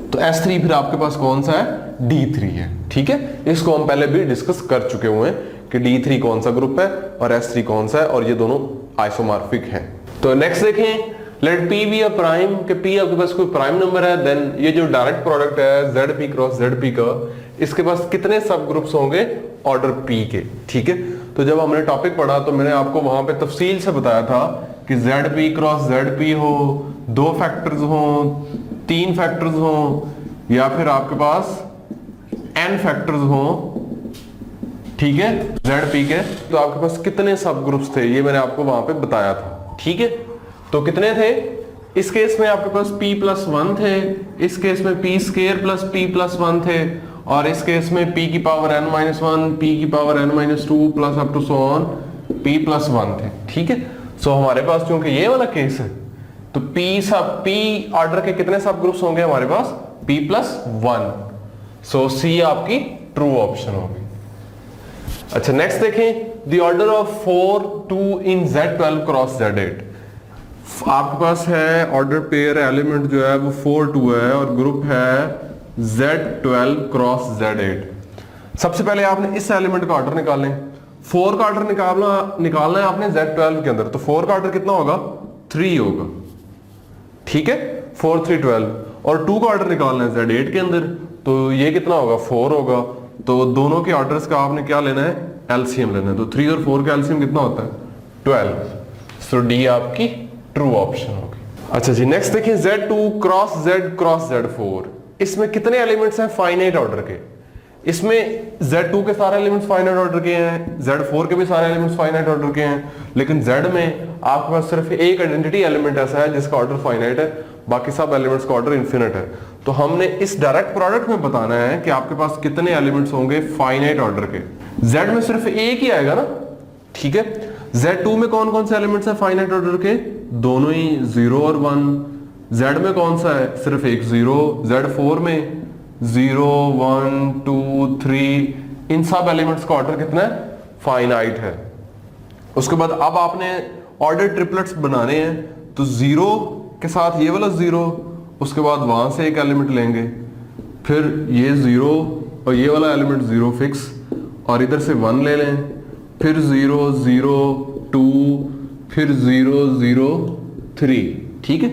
तो S3 फिर आपके पास कौन सा है? D3 है, ठीक है। इसको हम पहले भी डिस्कस कर चुके हुए हैं कि D3 कौन सा ग्रुप है और S3 कौन सा है, और ये दोनों आइसोमॉर्फिक हैं। तो नेक्स्ट देखें, let P be a prime, कि P आपके पास कोई प्राइम नंबर है, देन ये जो डायरेक्ट प्रोडक्ट है ZP क्रॉस ZP का, इसके पास कितने सब ग्रुप्स होंगे? ऑर्डर P के, ठीक है। तो जब हमने टॉपिक पढ़ा तो मैंने आपको वहां पे तफसील से बताया था कि ZP क्रॉस ZP हो, 2 फैक्टर्स हो, 3 फैक्टर्स हो, या फिर आपके पास n फैक्टर्स हो, ठीक है, ZP के, तो आपके पास कितने सब ग्रुप्स थे ये मैंने आपको वहां पे बताया था, ठीक है। तो कितने थे? इस केस में आपके पास P प्लस 1 थे, इस केस में P square plus P plus 1 थे, और इस केस में P की पावर n माइनस 1, P की power n minus 2 plus up to so on P plus 1 थे, ठीक है। सो हमारे पास क्योंकि ये वाला केस है तो P ऑर्डर के कितने सब ग्रुप्स होंगे हमारे पास? P plus 1। सो C आपकी ट्रू ऑप्शन होगी। अच्छा नेक्स्ट देखें, the order of 4 2 in Z12 cross Z8। आपके पास है ऑर्डर पेयर एलिमेंट जो है वो 4 2 है और ग्रुप है Z12 क्रॉस Z8। सबसे पहले आपने इस एलिमेंट का ऑर्डर निकालें। 4 का ऑर्डर निकालना है आपने Z12 के अंदर, तो 4 का ऑर्डर कितना होगा? 3 होगा, ठीक है, 4 3 12। और 2 का ऑर्डर निकालना है Z8 के अंदर, तो ये कितना होगा? 4 होगा। तो दोनों के ऑर्डर्स का आपने क्या लेना है? एलसीएम लेना है। तो 3 और 4 का एलसीएम कितना होता है? 12। सो डी आपकी ट्रू ऑप्शन होगी। अच्छा जी नेक्स्ट देखिए, Z2 क्रॉस Z4, इसमें कितने एलिमेंट्स हैं फाइनाइट ऑर्डर के? इसमें Z2 के सारे एलिमेंट्स फाइनाइट ऑर्डर के हैं, Z4 के भी सारे एलिमेंट्स फाइनाइट ऑर्डर के हैं, लेकिन Z में आपके पास सिर्फ एक आइडेंटिटी एलिमेंट ऐसा है जिसका ऑर्डर फाइनाइट है, बाकी सब एलिमेंट्स का ऑर्डर इन्फिनिट है। तो हमने इस डायरेक्ट प्रोडक्ट में बताना है कि आपके पास कितने एलिमेंट्स होंगे फाइनाइट ऑर्डर के। Z में सिर्फ एक ही आएगा ना, ठीक है। Z2 में कौन कौन से एलिमेंट्स हैं फाइनाइट ऑर्डर के? दोनों ही 0 और 1। Z में कौन सा है? सिर्फ एक 0। Z4 में 0 1 2 3, इन सब एलिमेंट्स का ऑर्डर कितना है? फाइनाइट है। उसके बाद अब आपने ऑर्डर ट्रिपलेट्स बनाने हैं, तो 0 के साथ ये वाला 0, उसके बाद वहां से एक एलिमेंट लेंगे, फिर ये 0 और ये वाला एलिमेंट 0 फिक्स, और इधर से 1 ले लें, फिर 0 0 2, फिर 0 0 3, ठीक है।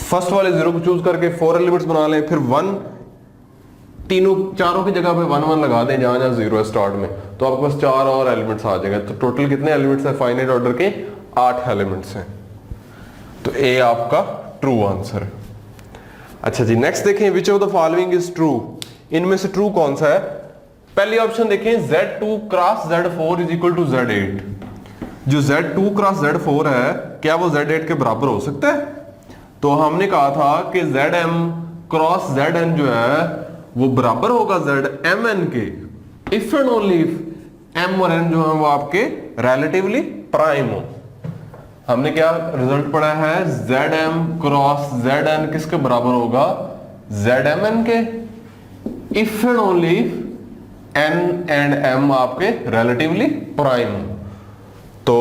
फर्स्ट वाले 0 को चूज करके 4 एलिमेंट्स बना लें, फिर 1 चारों की जगह पे 1 1 लगा दें जहां जहां 0 है स्टार्ट में, तो आपके पास 4 और एलिमेंट्स आ जाएंगे। तो टोटल कितने एलिमेंट्स हैं फाइनाइट ऑर्डर के? 8 एलिमेंट्स हैं। तो ए आपका ट्रू आंसर है। अच्छा जी नेक्स्ट देखें, which of the following is true, इनमें से ट्रू कौन सा है? पहली ऑप्शन देखें, Z2 cross Z4 is equal to Z8। जो Z2 क्रॉस Z4 है क्या वो Z8 के बराबर हो सकता है? तो हमने कहा था कि Zm क्रॉस Zn जो है वो बराबर होगा Zmn के, if and only if m और n जो है वो आपके रिलेटिवली प्राइम हो। हमने क्या रिजल्ट पढ़ा है? Zm क्रॉस Zn किसके बराबर होगा? Zmn के, if and only if n and m आपके रिलेटिवली प्राइम हो। तो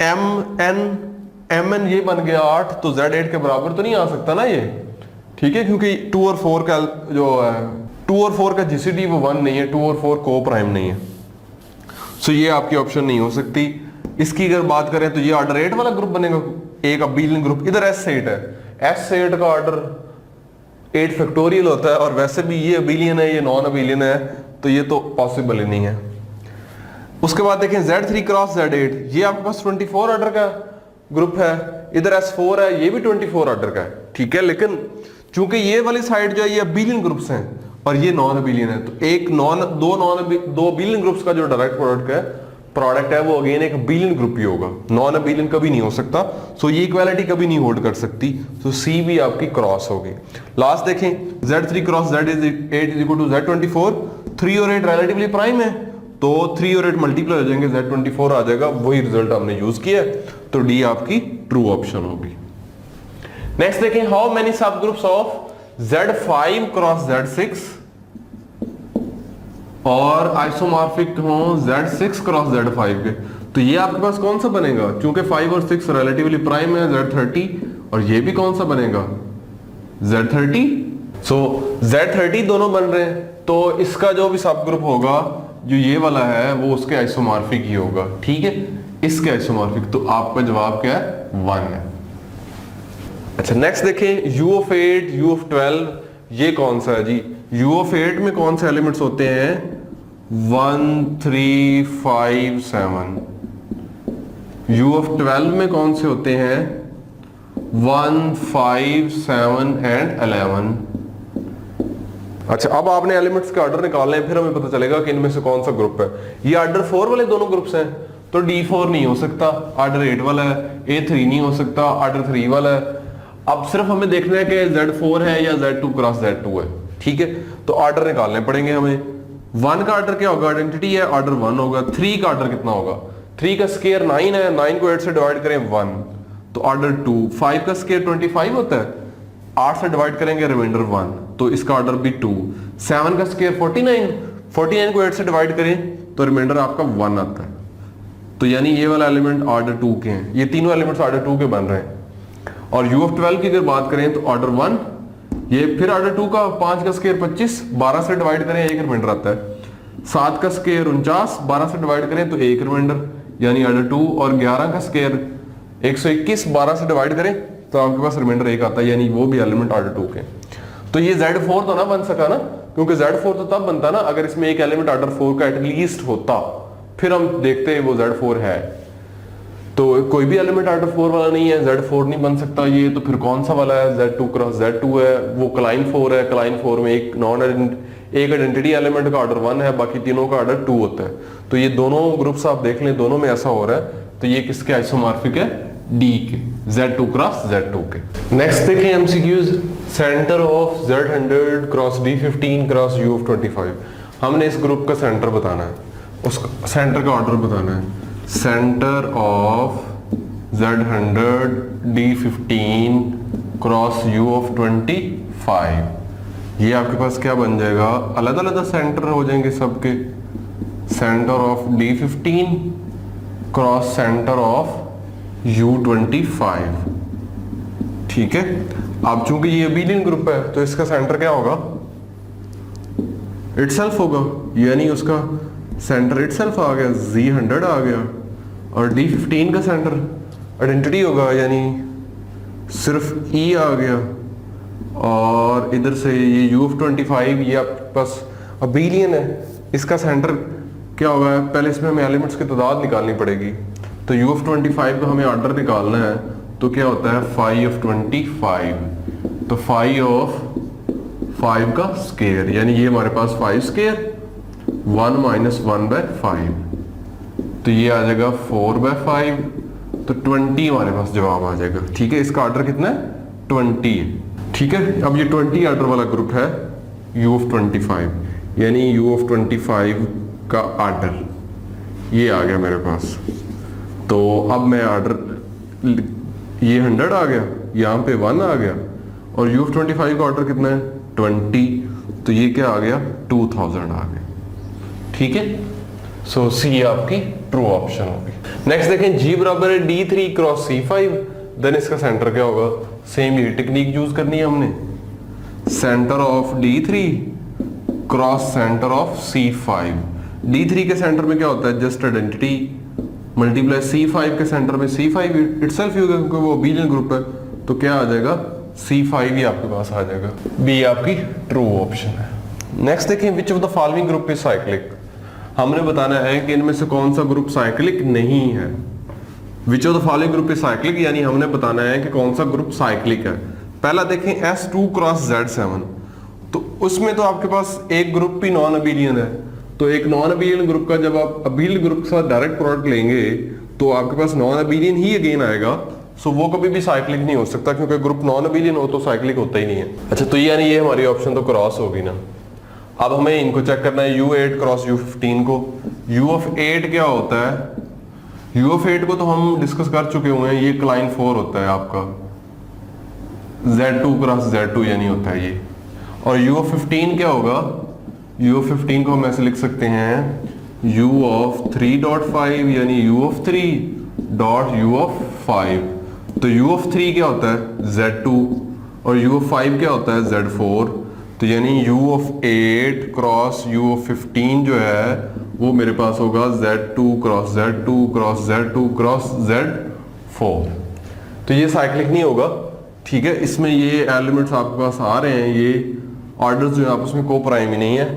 mn ये बन गया 8, तो Z8 के बराबर तो नहीं आ सकता ना ये, ठीक है, क्योंकि 2 और 4 का जो है 2 और 4 का जीसीडी वो 1 नहीं है, 2 और 4 को प्राइम नहीं है। सो ये आपकी ऑप्शन नहीं हो सकती। इसकी अगर बात करें तो ये ऑर्डर 8 वाला ग्रुप बनेगा, एक अबिलियन ग्रुप। इधर S8 है, S8 का ऑर्डर 8 फैक्टोरियल होता है, और वैसे भी ये अबिलियन है, ये नॉन अबिलियन है, तो ये तो पॉसिबल ही नहीं है। उसके बाद देखें Z3 क्रॉस Z8, ये आपके पास 24 ऑर्डर का ग्रुप है, इधर S4 है, ये भी 24 ऑर्डर का है, ठीक है। लेकिन चूंकि ये वाली साइड जो है ये अबेलियन ग्रुप्स हैं और ये नॉन अबेलियन है, तो एक दो अबेलियन ग्रुप्स का जो डायरेक्ट प्रोडक्ट है वो अगेन एक अबेलियन ग्रुप ही होगा, नॉन अबेलियन कभी नहीं हो सकता। सो ये इक्वालिटी कभी नहीं होल्ड कर सकती, तो सी भी आपकी क्रॉस होगी। लास्ट देखें, Z3 cross Z8 is equal to Z24, 3 और 8 रिलेटिवली प्राइम है, तो 3 और 8 मल्टीप्लाई हो जाएंगे, Z24 आ जाएगा, वही रिजल्ट हमने यूज किया है, तो डी आपकी ट्रू ऑप्शन होगी। नेक्स्ट देखें, हाउ मेनी सब groups of Z5 cross Z6 और आइसोमॉर्फिक हो Z6 क्रॉस Z5 के, तो ये आपके पास कौन सा बनेगा, क्योंकि 5 और 6 रिलेटिवली प्राइम है, Z30, और ये भी कौन सा बनेगा, Z30। सो Z30 दोनों बन रहे हैं, तो इसका जो भी सब ग्रुप होगा जो ये वाला है वो उसके आइसोमॉर्फिक ही होगा, ठीक है, इसके आइसोमॉर्फिक, तो आपका जवाब क्या है, 1 है। अच्छा नेक्स्ट देखें, U8, U12, ये कौन सा है जी, U8 में कौन से एलिमेंट्स होते हैं, 1 3 5 7। U12 में कौन से होते हैं, 1 5 7 एंड 11। अच्छा अब आपने एलिमेंट्स के ऑर्डर निकालने हैं, फिर हमें पता चलेगा कि इनमें से कौन सा ग्रुप है। ये ऑर्डर 4 वाले दोनों ग्रुप्स हैं, तो D4 नहीं हो सकता, ऑर्डर 8 वाला है, A3 नहीं हो सकता, ऑर्डर 3 वाला है। अब सिर्फ हमें देखना है कि Z4 है या Z2 क्रॉस Z2 है, ठीक है, तो ऑर्डर निकालने पड़ेंगे हमें। 1 का ऑर्डर क्या होगा, आइडेंटिटी है, ऑर्डर 1 होगा। 3 का ऑर्डर कितना होगा, 3 का स्केयर 9 है, 9 को 8 से डिवाइड करें 1, तो ऑर्डर 2। 5 का स्केयर 25 होता है, 8 से डिवाइड करेंगे रिमाइंडर 1, तो इसका ऑर्डर भी 2। 7 का स्केयर 49, 49 को 8 से डिवाइड करें तो रिमाइंडर आपका 1 आता है, तो यानी ये वाला एलिमेंट ऑर्डर 2 के हैं, ये तीनों एलिमेंट्स ऑर्डर 2 के बन रहे हैं। और U12 की अगर बात करें तो ऑर्डर 1, ये फिर ऑर्डर 2 का 5 का स्केयर 25, 12 से डिवाइड करें 1 रिमाइंडर आता है। 7 का स्केयर 49, 12 से डिवाइड करें तो 1 रिमाइंडर, यानी ऑर्डर 2। और 11 का स्केयर 121, 12 से डिवाइड करें तो आपके पास रिमाइंडर 1 आता है, यानी वो भी एलिमेंट ऑर्डर 2 के। तो ये Z4 तो ना बन सका ना, क्योंकि Z4 तो तब बनता ना अगर इसमें एक एलिमेंट ऑर्डर 4 का एटलीस्ट होता, फिर हम देखते हैं वो Z4 है। तो कोई भी एलिमेंट ऑर्डर 4 वाला नहीं है, Z4 नहीं बन सकता ये, तो फिर कौन सा वाला है, Z2 क्रॉस Z2 है, वो क्लाइन 4 है। क्लाइन 4 में एक आइडेंटिटी एलिमेंट का ऑर्डर 1 है, बाकी तीनों का ऑर्डर 2 होता है। तो ये दोनों ग्रुप्स आप देख लें, दोनों में ऐसा हो रहा है, तो ये किसके आइसोमॉर्फिक है, D के, Z2 क्रॉस Z2 के। नेक्स्ट देखें MCQs, centre of Z100 cross D15 cross U25। हमने इस ग्रुप का सेंटर बताना है, उस सेंटर का ऑर्डर बताना है। Centre of Z100 D15 cross U25, ये आपके पास क्या बन जाएगा, अलग अलग सेंटर हो जाएंगे सबके। Centre of D15 cross centre of U25, ठीक है। अब चूंकि ये अबेलियन ग्रुप है तो इसका सेंटर क्या होगा, इटसेल्फ होगा, यानी उसका सेंटर इटसेल्फ आ गया, Z100 आ गया। और D15 का सेंटर आइडेंटिटी होगा, यानी सिर्फ E आ गया। और इधर से ये U25, ये आपके पास अबेलियन है, इसका सेंटर क्या होगा, पहले इसमें हमें एलिमेंट्स की तादाद निकालनी पड़ेगी। तो U25 का हमें ऑर्डर निकालना है, तो क्या होता है 5 of 25, तो 5 of 5 का स्केयर, यानी ये हमारे पास 5 स्केयर 1 माइनस 1/5, तो ये आ जाएगा 4/5, तो 20 हमारे पास जवाब आ जाएगा, ठीक है। इसका ऑर्डर कितना है, 20 है, ठीक है। अब ये 20 ऑर्डर वाला ग्रुप है U25, यानी U25 का ऑर्डर ये आ गया मेरे पास। तो अब मैं ऑर्डर, ये 100 आ गया, यहाँ पे 1 आ गया, और U25 का ऑर्डर कितना है 20, तो ये क्या आ गया 2000 आ गया, ठीक है। सो सी आपकी ट्रू ऑप्शन होगी। नेक्स्ट देखें, G बराबर है D3 क्रॉस C5, देन इसका सेंटर क्या होगा, सेम ही टेक्निक यूज करनी है हमने। Centre of D3 cross centre of C5। D3 के सेंटर में क्या होता है, जस्ट आइडेंटिटी मल्टीप्लाई C5 के सेंटर में C5 इटसेल्फ ही होगा, क्योंकि वो अबेलियन ग्रुप है, तो क्या आ जाएगा C5 ही आपके पास आ जाएगा। बी आपकी ट्रू ऑप्शन है। नेक्स्ट देखें, which of the following group is cyclic. हमने बताना है कि इनमें से कौन सा ग्रुप साइक्लिक नहीं है। Which of the following group is cyclic, यानी हमने बताना है कि कौन सा ग्रुप साइक्लिक है। पहला देखें S2 क्रॉस Z7, तो उसमें तो आपके पास एक ग्रुप भी नॉन अबेलियन है, तो एक नॉन अबेलियन ग्रुप का जब आप अबेलियन ग्रुप के साथ डायरेक्ट प्रोडक्ट लेंगे तो आपके पास नॉन अबेलियन ही अगेन आएगा। सो वो कभी भी साइक्लिक नहीं हो सकता, क्योंकि ग्रुप नॉन अबेलियन हो तो साइक्लिक होता ही नहीं है। अच्छा, तो यानी ये हमारी ऑप्शन तो क्रॉस होगी ना। अब हमें इनको चेक करना है, U8 क्रॉस U15 को। U ऑफ 8 क्या होता है? U ऑफ 8 को तो हम डिस्कस कर चुके हुए हैं, ये क्लाइन 4 होता है आपका, Z2 क्रॉस Z2 यानी होता है ये। और U ऑफ 15 क्या होगा? U ऑफ 15 को हम ऐसे लिख सकते हैं U ऑफ 3.5 यानी U of 3 dot U of 5। तो U ऑफ 3 क्या होता है? Z2, और U ऑफ 5 क्या होता है? Z4। तो यानी U of 8 cross U of 15 जो है वो मेरे पास होगा Z2 cross Z2 cross Z2 cross Z4। तो ये साइक्लिक नहीं होगा, ठीक है। इसमें ये एलिमेंट्स आपके पास आ रहे हैं, ये ऑर्डर्स जो है आपस में को प्राइम ही नहीं है।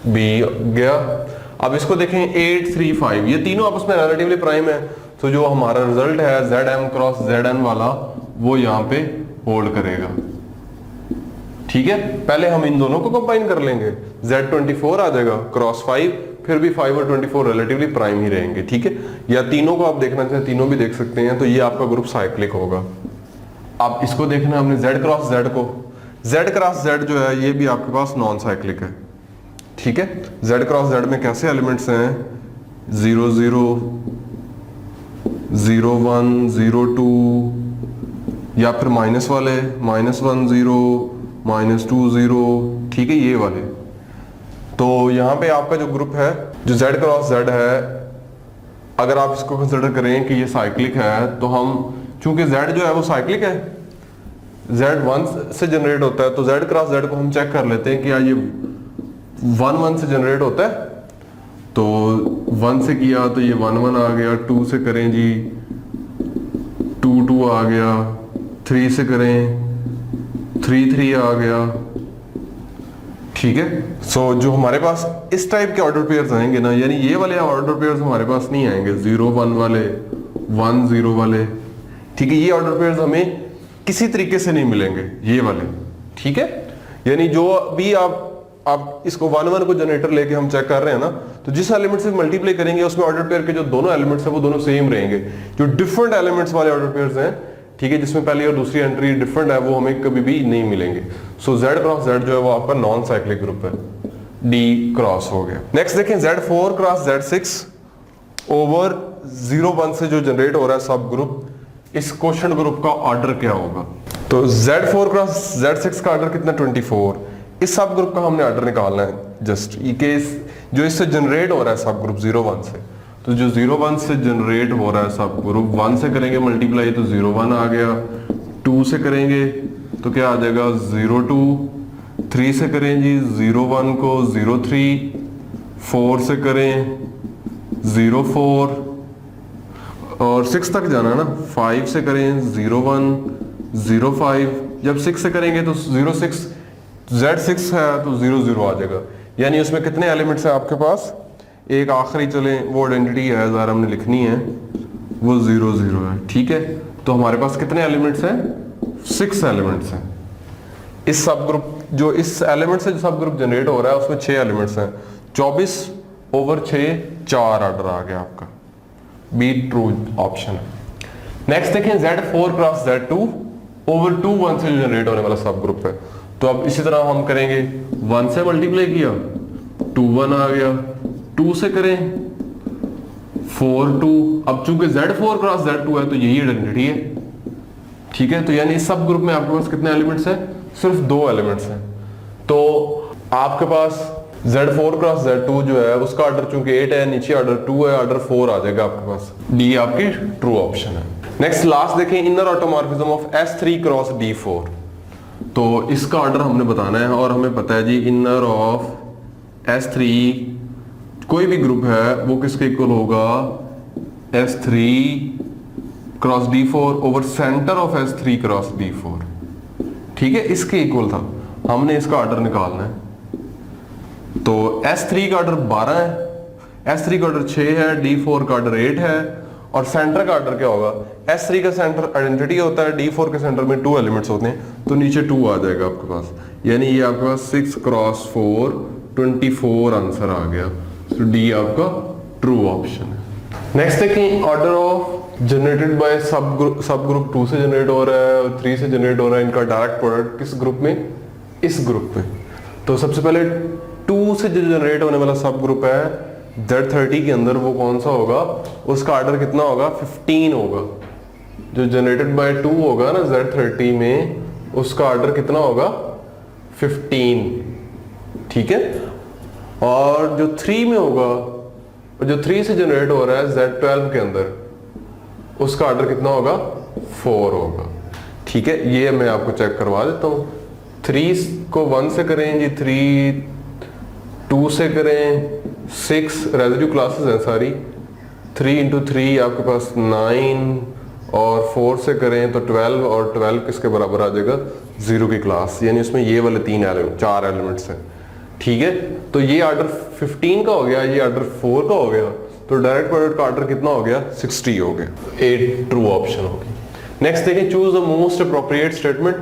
बी गया। अब इसको देखें 8, 3, 5, ये तीनों आपस में रिलेटिवली प्राइम है, तो जो हमारा रिजल्ट है Zm क्रॉस Zn वाला वो यहाँ पे होल्ड करेगा, ठीक है। पहले हम इन दोनों को कंबाइन कर लेंगे, Z24 आ जाएगा क्रॉस 5, फिर भी 5 और 24 रिलेटिवली प्राइम ही रहेंगे, ठीक है। या तीनों को आप देखना चाहें तीनों भी देख सकते हैं, तो ये आपका ग्रुप साइक्लिक होगा। अब इसको देखना हमने Z क्रॉस Z को, Z क्रॉस Z जो है ये भी आपके पास नॉन साइक्लिक है, ठीक है। Z क्रॉस Z में कैसे एलिमेंट्स हैं? 0 0 0 1 0 2, या फिर माइनस वाले -1 0 -2 0, ठीक है, ये वाले। तो यहाँ पे आपका जो ग्रुप है जो Z क्रॉस Z है, अगर आप इसको कंसिडर करें कि ये साइक्लिक है, तो हम चूंकि Z जो है वो साइक्लिक है, Z 1 से जनरेट होता है, तो Z क्रॉस Z को हम चेक कर लेते हैं कि क्या ये 1 1 से जनरेट होता है। तो 1 से किया तो ये 1 1 आ गया, 2 से करें जी 2 2 आ गया, 3 से करें 3 3 आ गया, ठीक है। सो जो हमारे पास इस टाइप के ऑर्डर पेयर्स आएंगे ना, यानी ये वाले ऑर्डर पेयर्स हमारे पास नहीं आएंगे, 0 1 वाले 1 0 वाले, ठीक है। ये ऑर्डर पेयर्स हमें किसी तरीके से नहीं मिलेंगे, ये वाले, ठीक है। यानी जो भी आप इसको 1 1 को जनरेटर लेके हम चेक कर रहे हैं ना, तो जिस एलिमेंट से मल्टीप्लाई करेंगे उसमें ऑर्डर पेयर के जो दोनों एलिमेंट्स हैं वो दोनों सेम रहेंगे। जो डिफरेंट एलिमेंट्स वाले ऑर्डर पेयर्स हैं, ठीक है, जिसमें पहली और दूसरी एंट्री डिफरेंट है, वो हमें कभी भी नहीं मिलेंगे। सो Z क्रॉस Z जो है वो आपका नॉन साइक्लिक ग्रुप है, D क्रॉस हो गया। नेक्स्ट देखें Z4 क्रॉस Z6 ओवर 0 1 से जो जनरेट हो रहा है सब ग्रुप, इस क्वोशंट ग्रुप का ऑर्डर क्या होगा? तो Z4 क्रॉस Z6 का ऑर्डर कितना? 24। इस सब ग्रुप का हमने ऑर्डर निकालना है, जस्ट ये केस जो इससे जनरेट हो रहा है सब ग्रुप 0 1 से। तो जो 0 1 से जनरेट हो रहा है सब ग्रुप, 1 से करेंगे मल्टीप्लाई तो 0 1 आ गया, 2 से करेंगे तो क्या आ जाएगा 0 2, 3 से करें जी 0 1 को 0 3, 4 से करें 0 4, और 6 तक जाना ना, 5 से करें 0 1 0 5, जब 6 से करेंगे तो 0 6, Z6 है तो 0 0 आ जाएगा। यानी उसमें कितने एलिमेंट्स हैं आपके पास? एक आखिरी चले वो आइडेंटिटी है ज़रा हमने लिखनी है, वो 0 0 है, ठीक है। तो हमारे पास कितने एलिमेंट्स हैं? 6 एलिमेंट्स हैं। इस सब ग्रुप जो इस एलिमेंट से जो सब ग्रुप जनरेट हो रहा है उसमें 6 एलिमेंट्स हैं, 24 ओवर 6 4 ऑर्डर आ गया आपका, बी ट्रू ऑप्शन है। नेक्स्ट देखें Z4 क्रॉस Z2 ओवर 2 1 से जो जनरेट होने वाला सब ग्रुप है। तो अब इसी तरह हम करेंगे, 1 से मल्टीप्लाई किया 2 1 आ गया, 2 से करें 4 2। अब चूंकि Z4 क्रॉस Z2 है तो यही आइडेंटिटी है, ठीक है। तो यानी इस सब ग्रुप में आपके पास कितने एलिमेंट्स हैं? सिर्फ 2 एलिमेंट्स हैं। तो आपके पास Z4 क्रॉस Z2 जो है उसका ऑर्डर चूंकि 8 है, नीचे ऑर्डर 2 है, ऑर्डर 4 आ जाएगा आपके पास, डी आपकी ट्रू ऑप्शन है। नेक्स्ट लास्ट देखें, inner automorphism of S3 cross D4। तो इसका ऑर्डर हमने बताना है, और हमें पता है जी इनर ऑफ S3 कोई भी ग्रुप है वो किसके इक्वल होगा? S3 cross D4 over centre of S3 cross D4, ठीक है, इसके इक्वल था। हमने इसका ऑर्डर निकालना है, तो S3 का ऑर्डर 12 है, S3 का ऑर्डर 6 है, D4 का ऑर्डर 8 है, और सेंटर का ऑर्डर क्या होगा? S3 का सेंटर आइडेंटिटी होता है, D4 के सेंटर में 2 एलिमेंट्स होते हैं, तो नीचे 2 आ जाएगा आपके पास, यानी ये आपके पास 6 क्रॉस 4 24 आंसर आ गया। तो डी आपका ट्रू ऑप्शन है। नेक्स्ट देखें, ऑर्डर ऑफ जनरेटेड बाय सब ग्रुप 2 से जनरेट हो रहा है और 3 से जनरेट हो रहा है, इनका डायरेक्ट प्रोडक्ट किस ग्रुप में? इस ग्रुप में। तो सबसे पहले 2 से जो जनरेट होने वाला सब ग्रुप है Z30 के अंदर, वो कौन सा होगा? उसका ऑर्डर कितना होगा? 15 होगा। जो जनरेटेड बाय 2 होगा ना Z30 में, उसका ऑर्डर कितना होगा? 15। ठीक है। और जो 3 में होगा, जो 3 से जनरेट हो रहा है Z12 के अंदर, उसका ऑर्डर कितना होगा? 4 होगा। ठीक है, ये मैं आपको चेक करवा देता हूं। 3 को 1 से करें जी, 3 2 से करें, 6 रेजिड्यू क्लासेस हैं सारी, 3 इंटू 3 आपके पास 9, और 4 से करें तो 12, और 12 किसके बराबर आ जाएगा? 0 की क्लास, यानी उसमें ये वाले 4 एलिमेंट्स हैं। ठीक है, तो ये ऑर्डर 15 का हो गया, ये ऑर्डर 4 का हो गया, तो डायरेक्ट प्रोडक्ट का ऑर्डर कितना हो गया? 60 हो गया। 8 ट्रू ऑप्शन होगी। नेक्स्ट देखें, choose the most appropriate statement.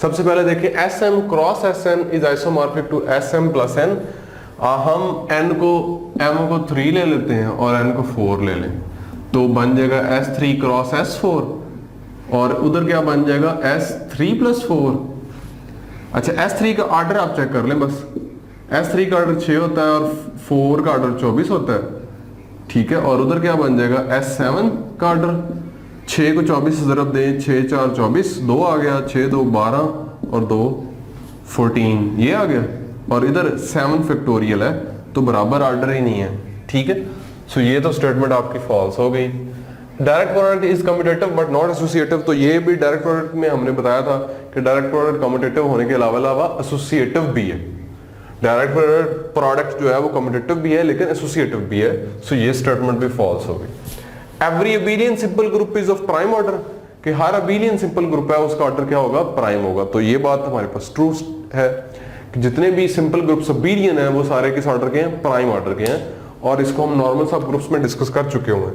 सबसे पहले देखें, SM cross SN is isomorphic to SM plus N। हम M को 3 ले लेते हैं और N को 4 ले लें, तो बन जाएगा S3 क्रॉस S4, और उधर क्या बन जाएगा? S3 plus 4। अच्छा, S3 का ऑर्डर आप चेक कर लें बस। S3 का ऑर्डर 6 होता है और 4 का ऑर्डर 24 होता है। ठीक है, और उधर क्या बन जाएगा? S7 का ऑर्डर 6 को 24 से ज़रब दें, 6 4 24, 2 आ गया, 6 2 12 और 2 14, ये आ गया। और इधर 7 फैक्टोरियल है, तो बराबर ऑर्डर ही नहीं है। ठीक है, सो ये तो स्टेटमेंट आपकी फॉल्स हो गई। Direct product is commutative but not associative, तो ये भी डायरेक्ट प्रोडक्ट में हमने बताया था कि डायरेक्ट प्रोडक्ट कम्यूटेटिव होने के अलावा एसोसिएटिव भी है। डायरेक्ट प्रोडक्ट जो है वो कम्यूटेटिव भी है लेकिन एसोसिएटिव भी है, सो ये स्टेटमेंट भी फॉल्स हो गई। Every abelian simple group is of prime order, कि हर अबेलियन सिंपल ग्रुप है उसका ऑर्डर क्या होगा? प्राइम होगा। तो ये बात हमारे पास ट्रू है कि जितने भी सिंपल ग्रुप्स अबेलियन है वो सारे किस ऑर्डर के हैं? प्राइम ऑर्डर के हैं, और इसको हम नॉर्मल सब ग्रुप्स में डिस्कस कर चुके हुए हैं।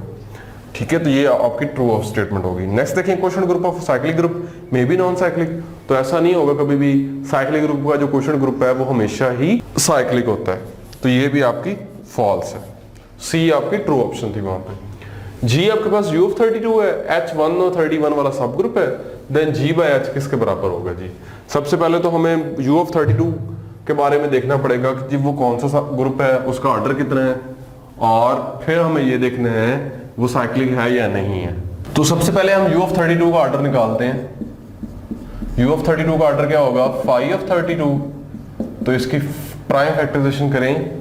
ठीक है, तो ये आपकी ट्रू ऑफ स्टेटमेंट होगी। नेक्स्ट देखें, question group of cyclic group may be non cyclic, तो ऐसा नहीं होगा कभी भी साइक्लिक ग्रुप का जो क्वेश्चन ग्रुप है वो हमेशा ही साइक्लिक होता है, तो ये भी आपकी फॉल्स है। सी आपकी ट्रू ऑप्शन थी वहां पे। जी आपके पास U of 32 है, H1 और 31 वाला सब ग्रुप है, देन G by H किसके बराबर होगा जी? सबसे पहले तो हमें U of 32 के बारे में देखना पड़ेगा कि जी वो कौन सा ग्रुप है, उसका ऑर्डर कितना है, और फिर हमें ये देखना है वो साइक्लिक है या नहीं है। तो सबसे पहले हम U of 32 का ऑर्डर निकालते हैं। U of 32 का ऑर्डर क्या होगा? 5 of 32, तो इसकी प्राइम फैक्टराइजेशन करें,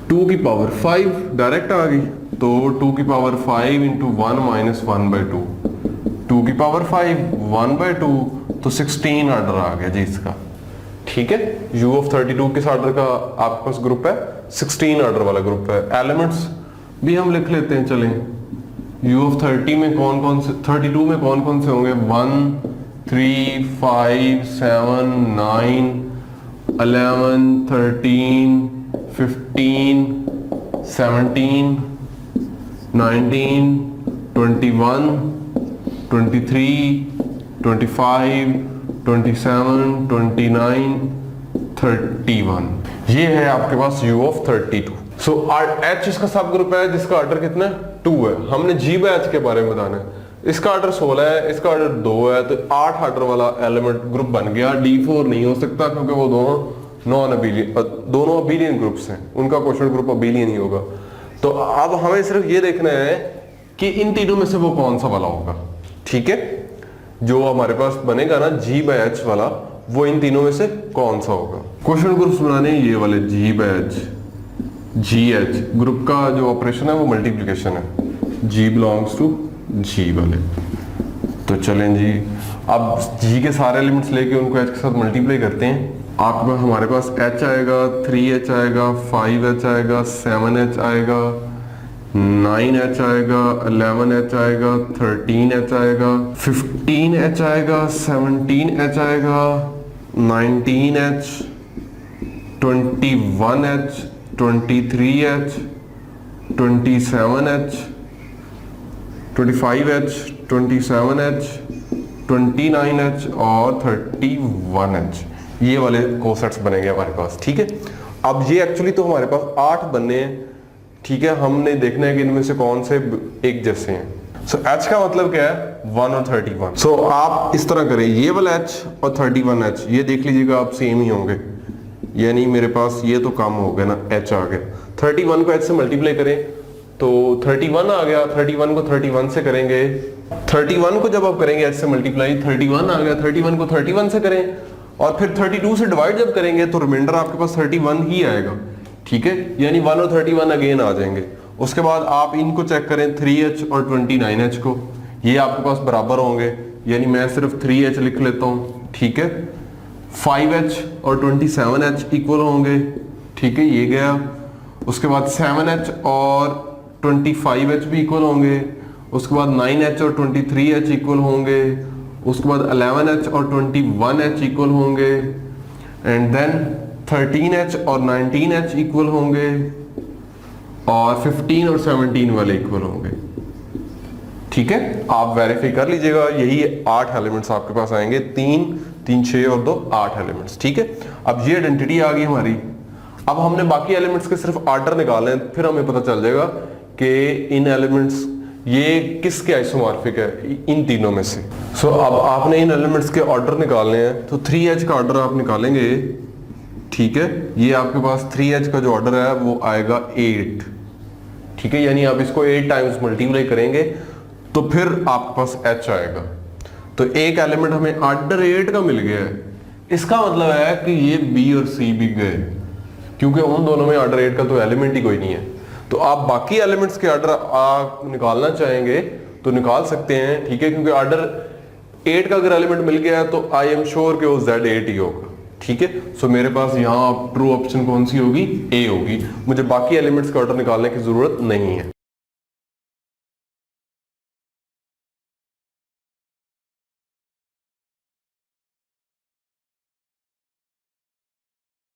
2 की पावर 5 डायरेक्ट आ गई, तो 2 की पावर 5 इंटू 1 माइनस 1/2, 2 की पावर 5 1/2, तो 16 ऑर्डर आ गया जी इसका। ठीक है, U of 32 किस ऑर्डर का आपके पास ग्रुप है? 16 ऑर्डर वाला ग्रुप है। एलिमेंट्स भी हम लिख लेते हैं, चलें। U of 30 में कौन कौन से, 32 में कौन कौन से होंगे? 1 3 5 7 9 11 13 15 17 19 21 23 25 27 29 31, ये है आपके पास U of 32। सो H इसका सब ग्रुप है जिसका ऑर्डर कितना है? 2 है। हमने G by H के बारे में बताना है। इसका ऑर्डर 16 है, इसका ऑर्डर 2 है, तो 8 ऑर्डर वाला एलिमेंट ग्रुप बन गया। D4 नहीं हो सकता क्योंकि वो दोनों अबेलियन ग्रुप्स हैं, उनका क्वेश्चन ग्रुप अबेलियन ही होगा। तो अब हमें सिर्फ ये देखना है कि इन तीनों में से वो कौन सा वाला होगा। ठीक है, जो हमारे पास बनेगा ना G by H वाला, वो इन तीनों में से कौन सा होगा। क्वेश्चन ग्रुप्स बनाने ये वाले G by H, GH group का जो ऑपरेशन है वो मल्टीप्लिकेशन है, G बिलोंग्स टू G वाले। तो चलें जी, अब G के सारे एलिमेंट्स लेके उनको H के साथ मल्टीप्लाई करते हैं। आप हमारे पास H आएगा, 3H आएगा, 5H आएगा, 7H आएगा, 9H आएगा, 11H आएगा, 13H आएगा, 15H आएगा, 17H आएगा, 19H, 21H, 23H, 27H, 25H, 27H, 29H और 31H, ये वाले कोसेट्स बनेंगे हमारे पास। ठीक है, अब ये एक्चुअली तो हमारे पास 8 बनने हैं। ठीक है, हमने देखना है कि इनमें से कौन से एक जैसे हैं। सो H का मतलब क्या है, 1 और 31। सो आप इस तरह करें, ये वाला H और 31H ये देख लीजिएगा आप सेम ही होंगे, यानी मेरे पास ये तो कम हो गया ना, H आ गया। 31 को H से मल्टीप्लाई करें तो 31 आ गया, 31 को 31 से करेंगे, 31 को जब आप करेंगे H से मल्टीप्लाई 31 आ गया, 31 को 31 से करें और फिर 32 से डिवाइड जब करेंगे तो रिमाइंडर आपके पास 31 ही आएगा। ठीक है, यानी 1 और 31 अगेन आ जाएंगे। उसके बाद आप इनको चेक करें 3H और 29H को, ये आपके पास बराबर होंगे, यानी मैं सिर्फ 3H लिख लेता हूँ। ठीक है, 5H और 27H इक्वल होंगे। ठीक है, ये गया। उसके बाद 7H और 25H भी इक्वल होंगे। उसके बाद 9H और 23H इक्वल होंगे। उसके बाद 11H और 21H इक्वल होंगे। एंड देन 13H और 19H इक्वल होंगे और 15 और 17 वाले इक्वल होंगे। ठीक है, आप वेरीफाई कर लीजिएगा, यही 8 एलिमेंट्स आपके पास आएंगे, 3 3 6 और 2 8 एलिमेंट्स। ठीक है, अब ये आइडेंटिटी आ गई हमारी। अब हमने बाकी एलिमेंट्स के सिर्फ ऑर्डर निकालने हैं, फिर हमें पता चल जाएगा कि इन एलिमेंट्स ये किसके आइसोमॉर्फिक है इन तीनों में से। सो अब आपने इन एलिमेंट्स के ऑर्डर निकालने हैं, तो 3H का ऑर्डर आप निकालेंगे। ठीक है, ये आपके पास 3H का जो ऑर्डर है वो आएगा 8। ठीक है, यानी आप इसको 8 टाइम्स मल्टीप्लाई करेंगे तो फिर आपके पास H आएगा। तो एक एलिमेंट हमें ऑर्डर 8 का मिल गया है, इसका मतलब है कि ये B और C भी गए, क्योंकि उन दोनों में ऑर्डर 8 का तो एलिमेंट ही कोई नहीं है। तो आप बाकी एलिमेंट्स के ऑर्डर आप निकालना चाहेंगे तो निकाल सकते हैं। ठीक है, क्योंकि ऑर्डर 8 का अगर एलिमेंट मिल गया है तो आई एम श्योर कि वो Z8 ही होगा। ठीक है, सो मेरे पास यहाँ ट्रू ऑप्शन कौन सी होगी, A होगी। मुझे बाकी एलिमेंट्स का ऑर्डर निकालने की जरूरत नहीं है।